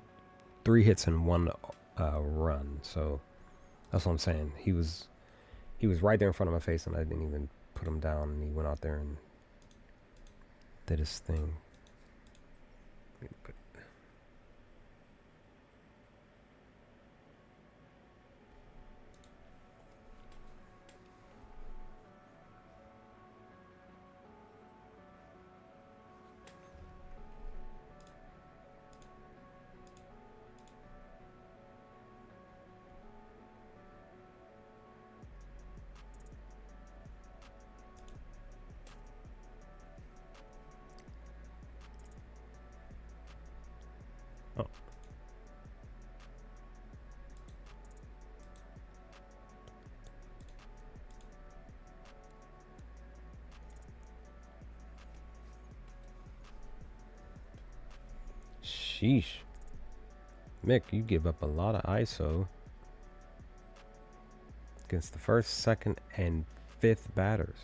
3 hits and 1 run. So that's what I'm saying. He was right there in front of my face, and I didn't even put him down. And he went out there and did his thing. Oh. Sheesh. Mick, you give up a lot of ISO against the first, second, and 5th batters.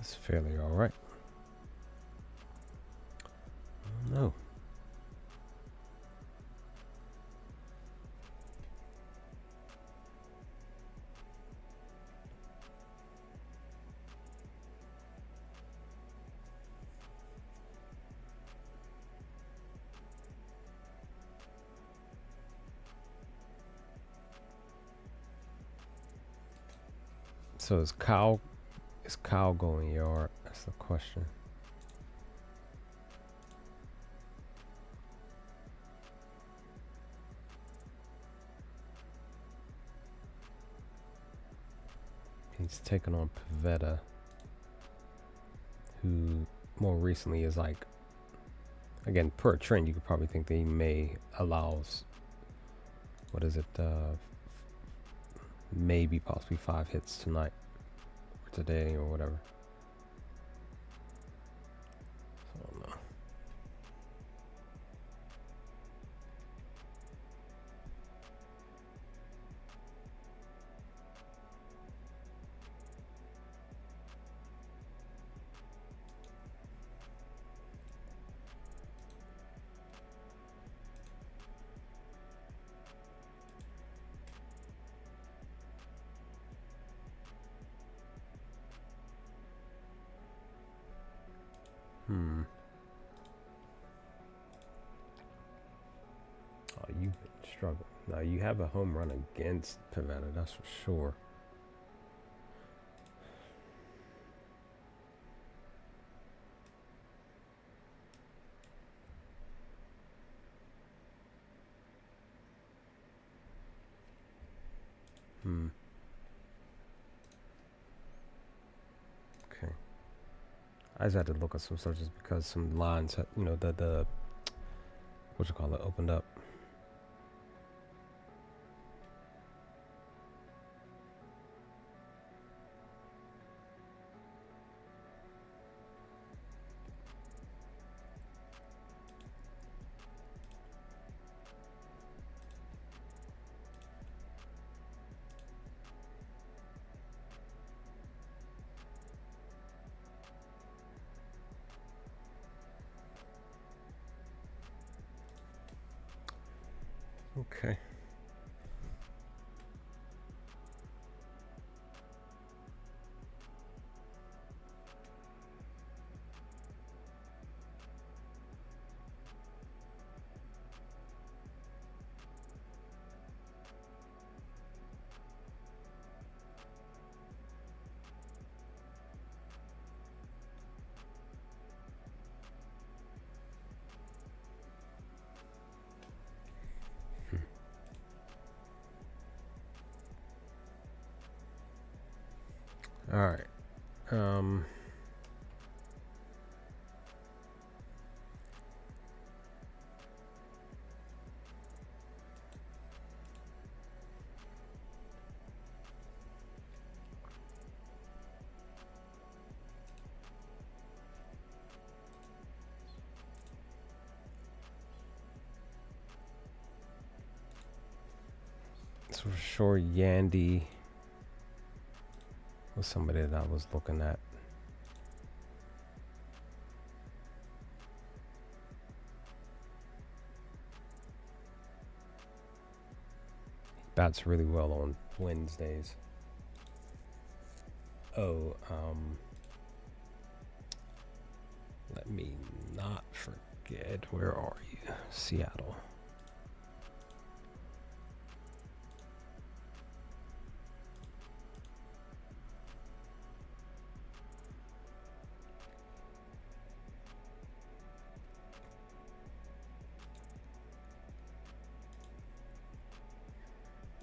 It's fairly all right. No. So is Kyle going yard? That's the question. He's taking on Pavetta, who more recently is like, again, per trend, you could probably think that he may allows, what is it, maybe possibly 5 hits tonight or today or whatever. So I don't know. Oh, you've been struggling. Now you have a home run against Pavetta, that's for sure. Okay. I just had to look at some searches because some lines, you know, the what you call it, opened up. Okay. All right. So for sure, Yandy was somebody that I was looking at. Bats really well on Wednesdays. Oh, let me not forget. Where are you? Seattle.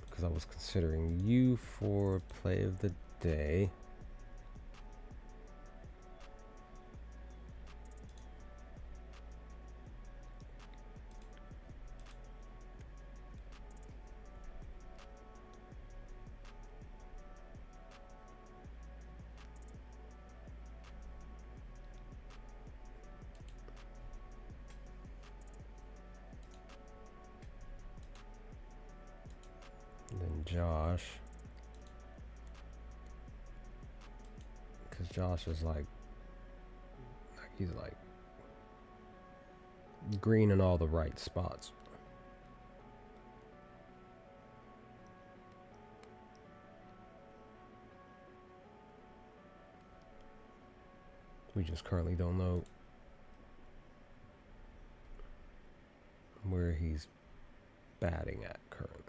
Because I was considering you for play of the day. And then Josh. Because Josh is like He's like green in all the right spots. We just currently don't know where he's batting at currently.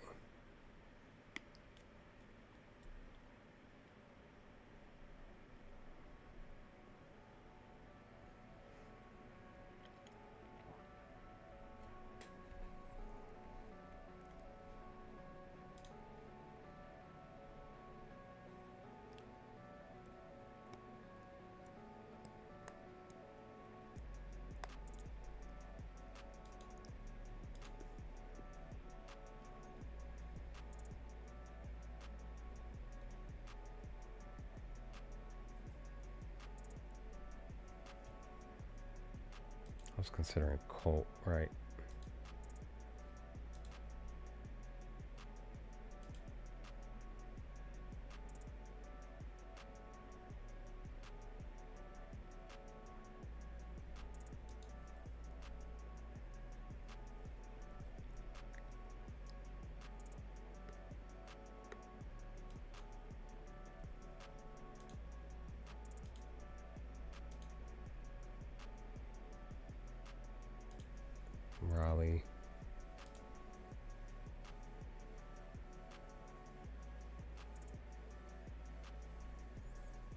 I was considering Colt, right? Raleigh.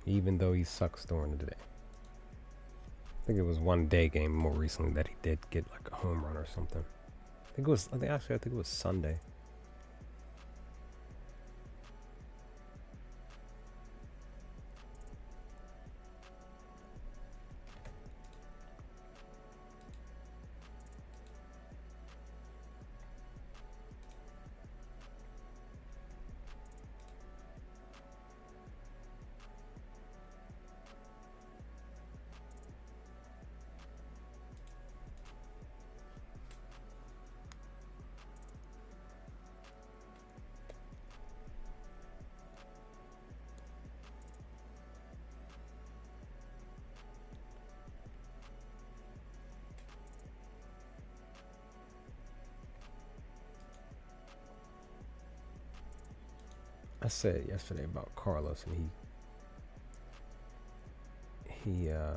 Even though he sucks during the day. I think it was one day game more recently that he did get like a home run or something. I think it was Sunday. I said yesterday about Carlos, and he I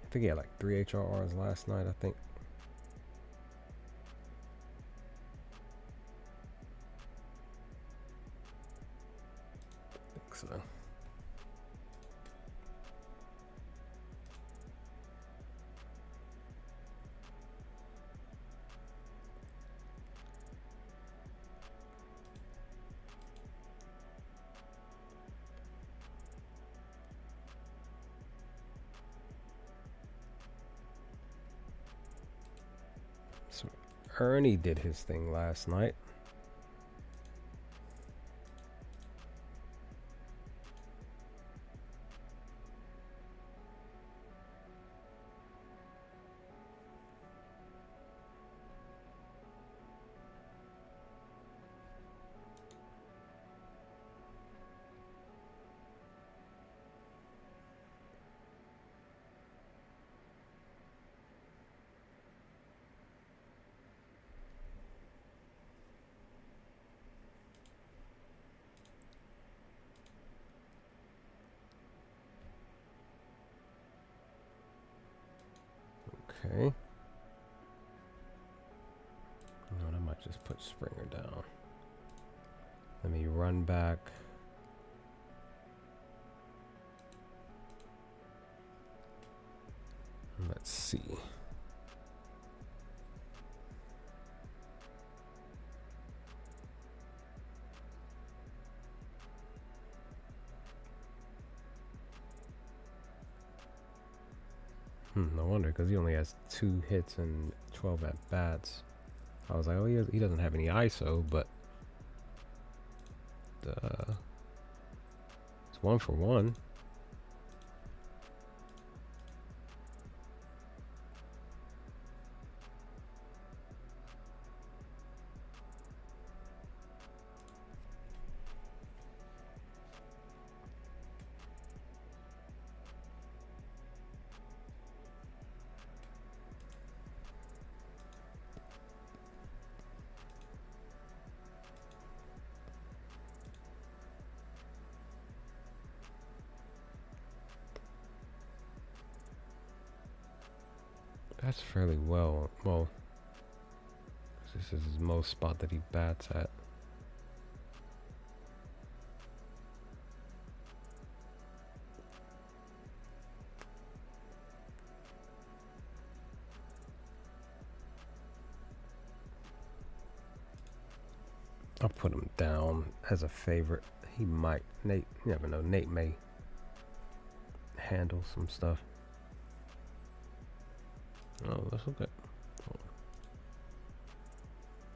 think he had like 3 HRRs last night, I think. So Ernie did his thing last night. Okay. No, I might just put Springer down. Let me run back. Let's see. No wonder, because he only has 2 hits and 12 at bats. I was like, oh, he doesn't have any ISO, but it's 1 for 1. Bats fairly well. Well, this is his most spot that he bats at. I'll put him down as a favorite. He might, Nate, you never know, Nate may handle some stuff. Oh, that's okay.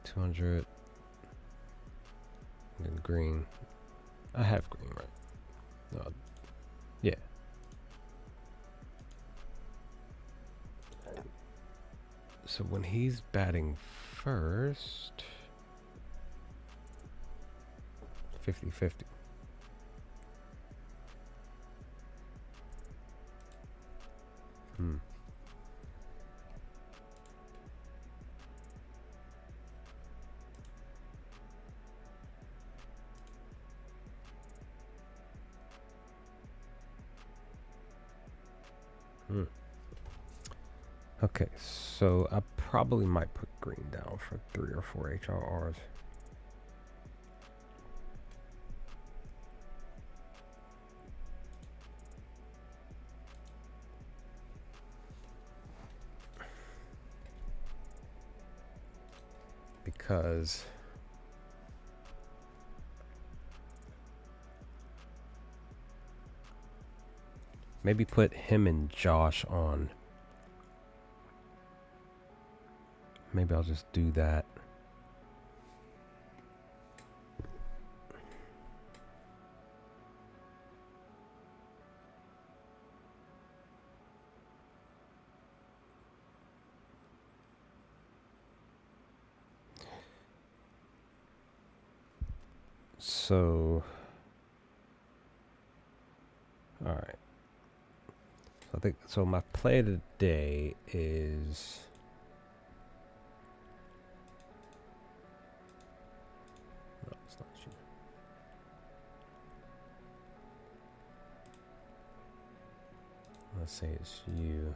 200. And then green. I have green, right? No, yeah. So when he's batting first, 50-50. Okay, so I probably might put green down for 3 or 4 HRRs. Because maybe put him and Josh on. Maybe I'll just do that. So, all right. So I think so. My play of the day is no, it's not you. Let's say it's you.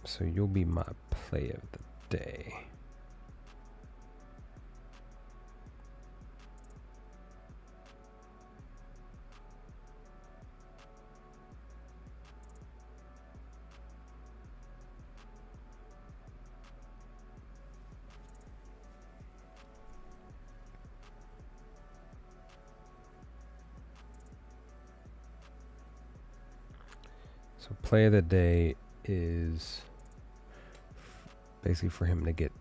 So you'll be my play of the day. So play of the day is basically for him to get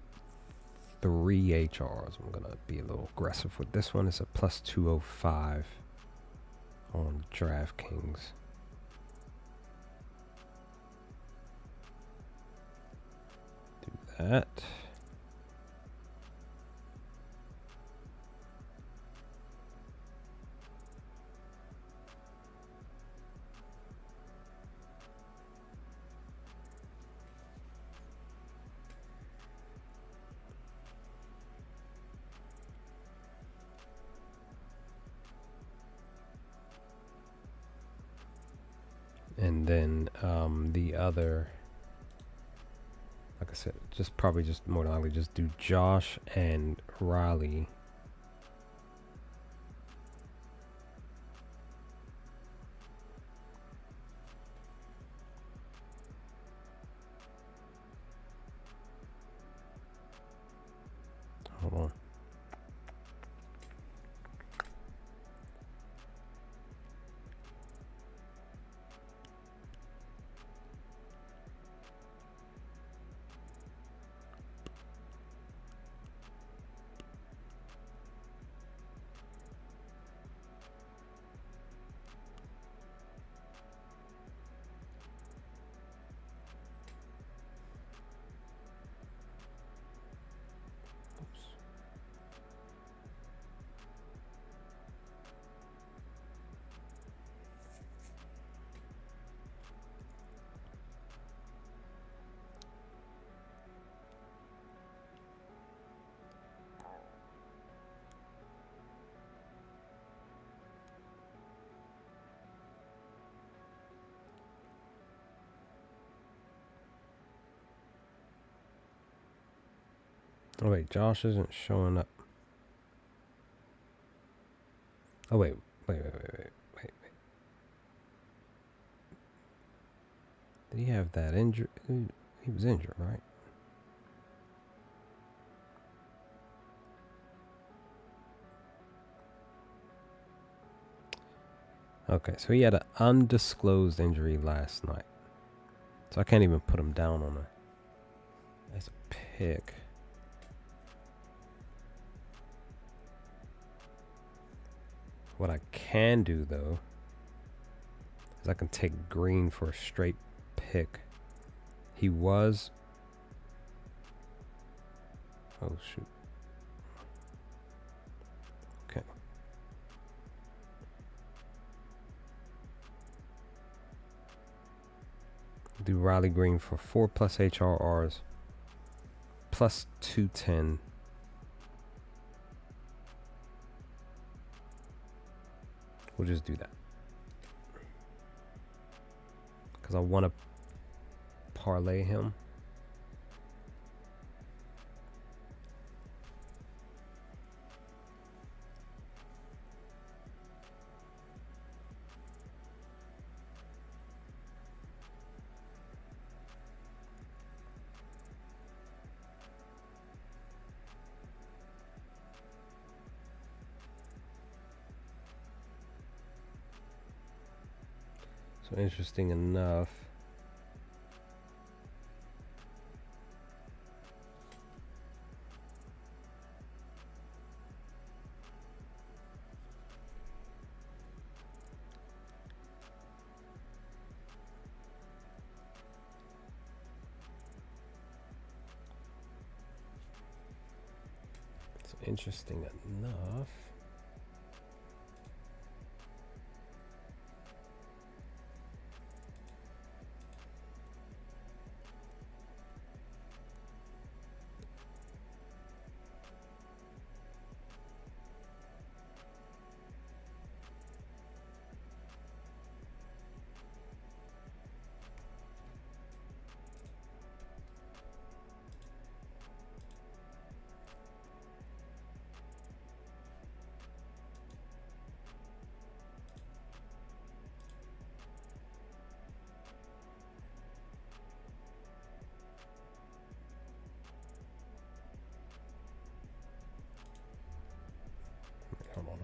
3 HRs. I'm gonna be a little aggressive with this one. It's a plus 205 on DraftKings. Do that. And then the other, like I said, just probably just more than likely just do Josh and Riley. Hold on. Oh wait, Josh isn't showing up. Oh wait. Did he have that injury? He was injured, right? Okay, so he had an undisclosed injury last night. So I can't even put him down on a as a pick. What I can do though is I can take Green for a straight pick. He was. Oh shoot. Okay. Do Riley Green for 4+ HRRs plus 210. We'll just do that because I want to parlay him. So interesting enough, hold on.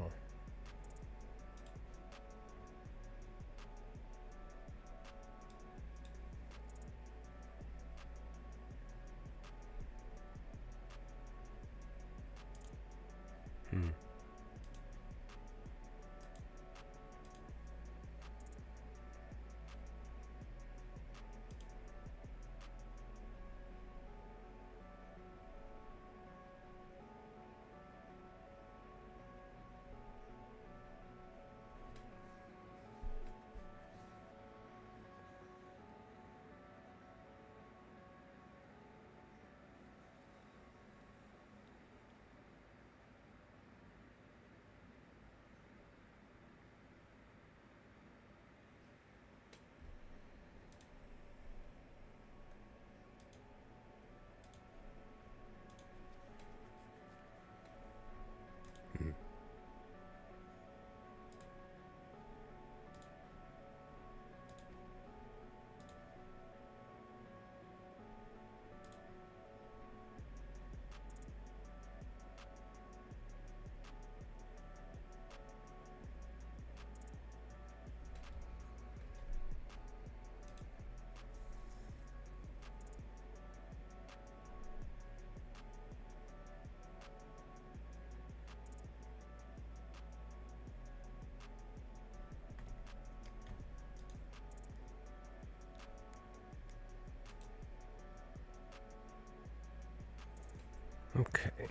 Okay.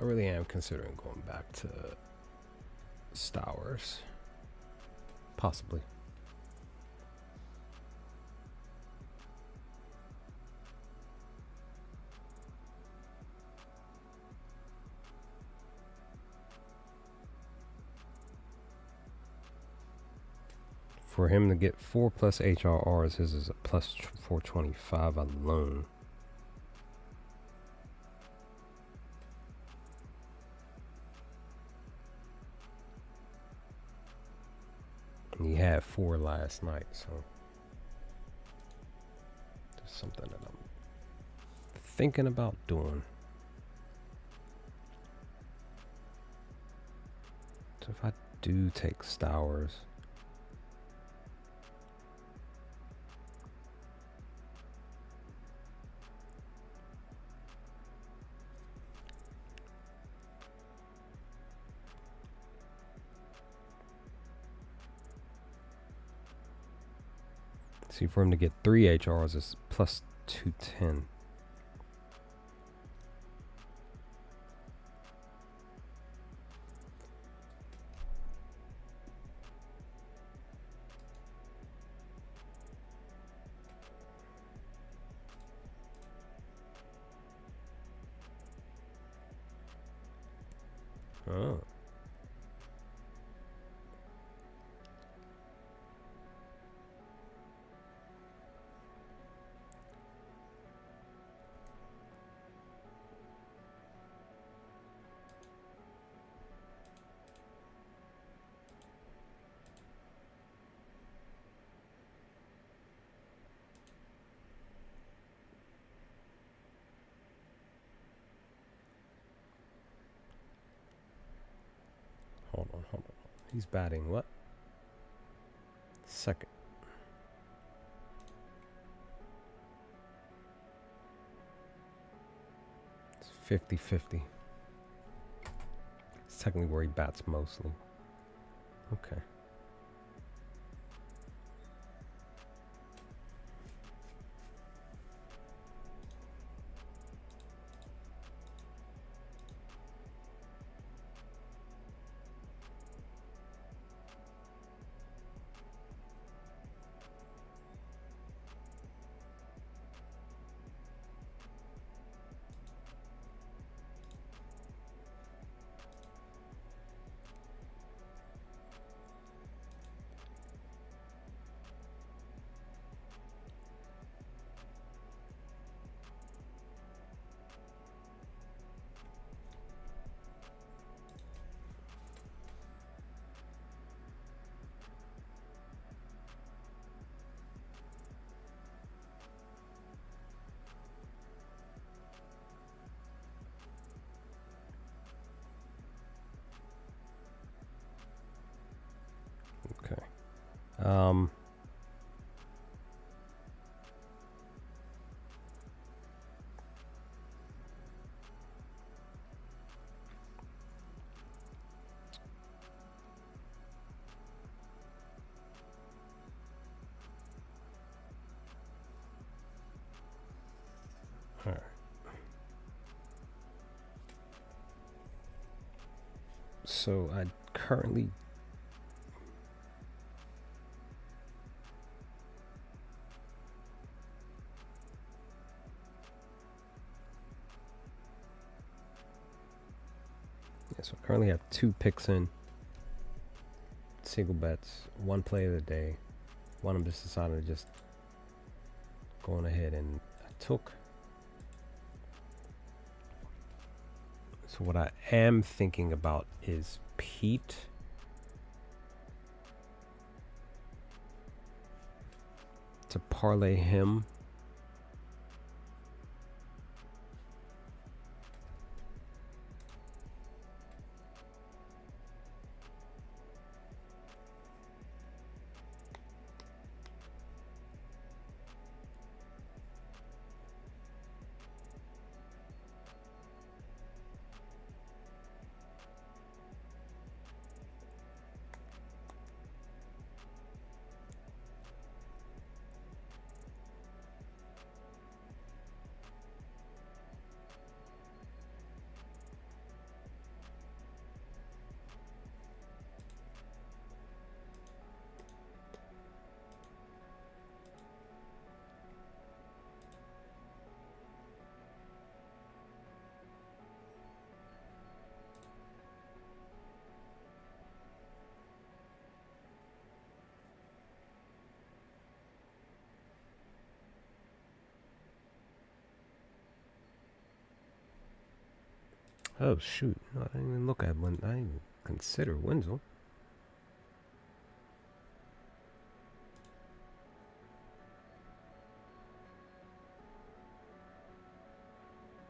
really am considering going back to Stowers. Possibly. For him to get 4+ HRRs, his is a plus 425 alone. And he had 4 last night, so there's something that I'm thinking about doing. So if I do take Stowers, see, for him to get 3 HRs is plus 210. Oh. Hold on. He's batting what? Second. It's 50-50. It's technically where he bats mostly. Okay. Okay. All right. So I currently have 2 picks in, single bets, 1 play of the day. One I'm just deciding to just going ahead and I took. So what I am thinking about is Pete. To parlay him. Oh shoot! No, I didn't even look at when. I didn't even consider Wenzel.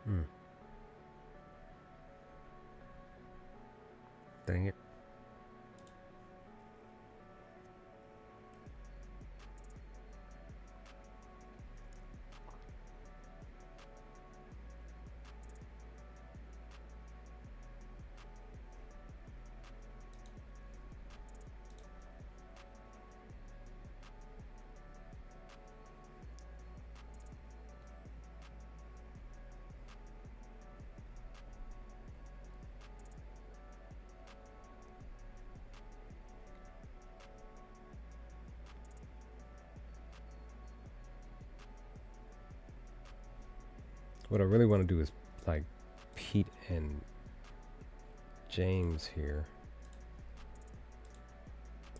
Hmm. Dang it. What I really want to do is like Pete and James here,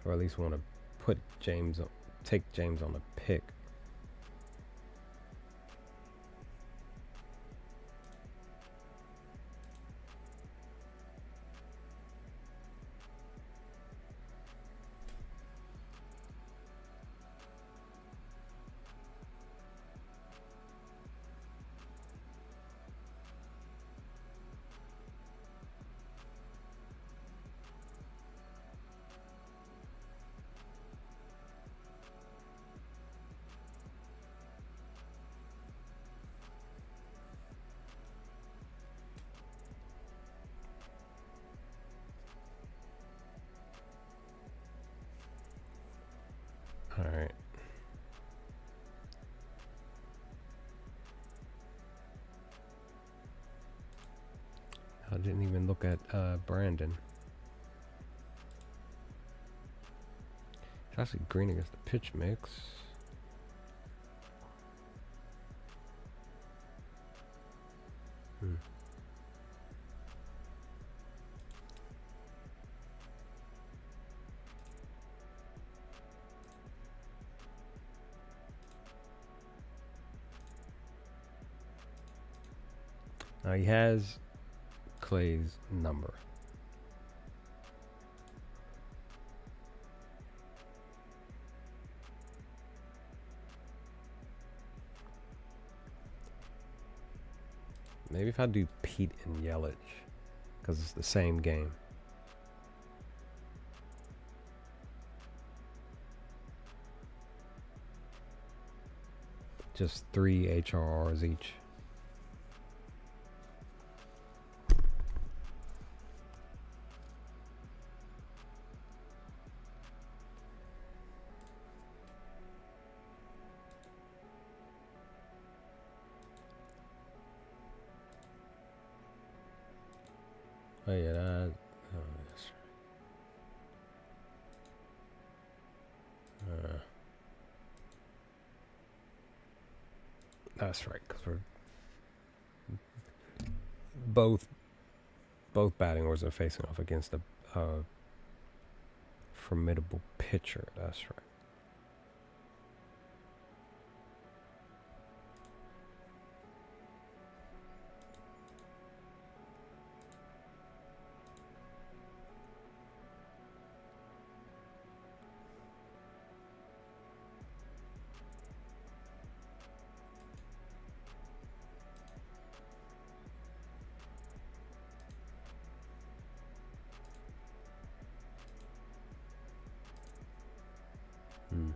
or at least want to put James on, take James on a pick. All right. I didn't even look at Brandon. It's actually green against the pitch mix. Hmm. Now he has Clay's number. Maybe if I do Pete and Yelich, because it's the same game. Just 3 HRRs each. Oh yeah, that. Oh, that's right, because we're both batting orders are facing off against a formidable pitcher. That's right. Hmm.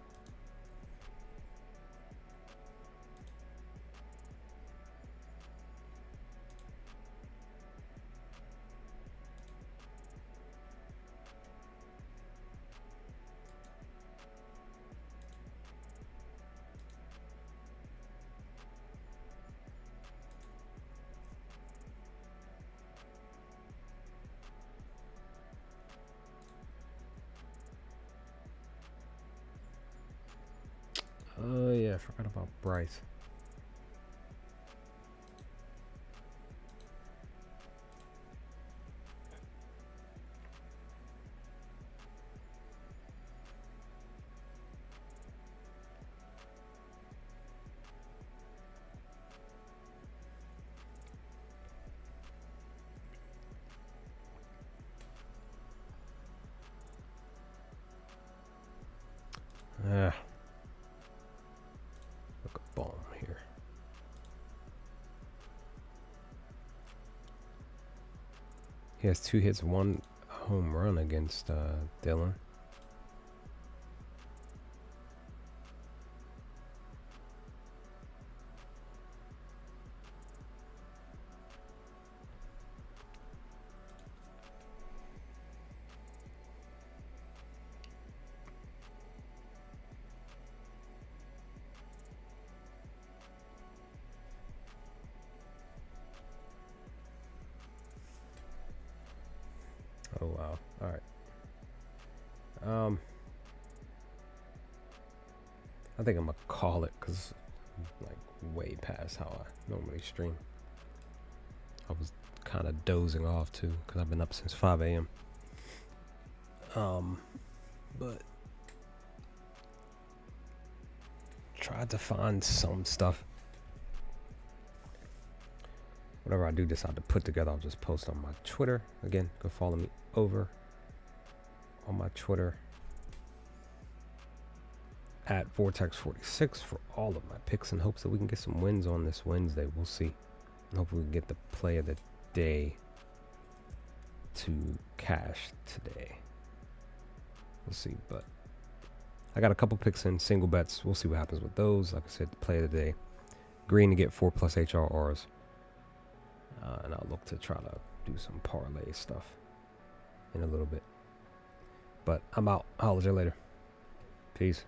Oh yeah, I forgot about Bryce. He has 2 hits, 1 home run against Dylan. Oh wow! All right. I think I'm gonna call it because like way past how I normally stream. I was kind of dozing off too because I've been up since 5 a.m. But tried to find some stuff. Whatever I do decide to put together, I'll just post on my Twitter. Again, go follow me over on my Twitter at Vortex46 for all of my picks in hopes that we can get some wins on this Wednesday. We'll see. And hopefully we can get the play of the day to cash today. We'll see, but I got a couple picks in single bets. We'll see what happens with those. Like I said, the play of the day. Green to get 4+ HRRs. And I'll look to try to do some parlay stuff in a little bit. But I'm out. I'll holler at you later. Peace.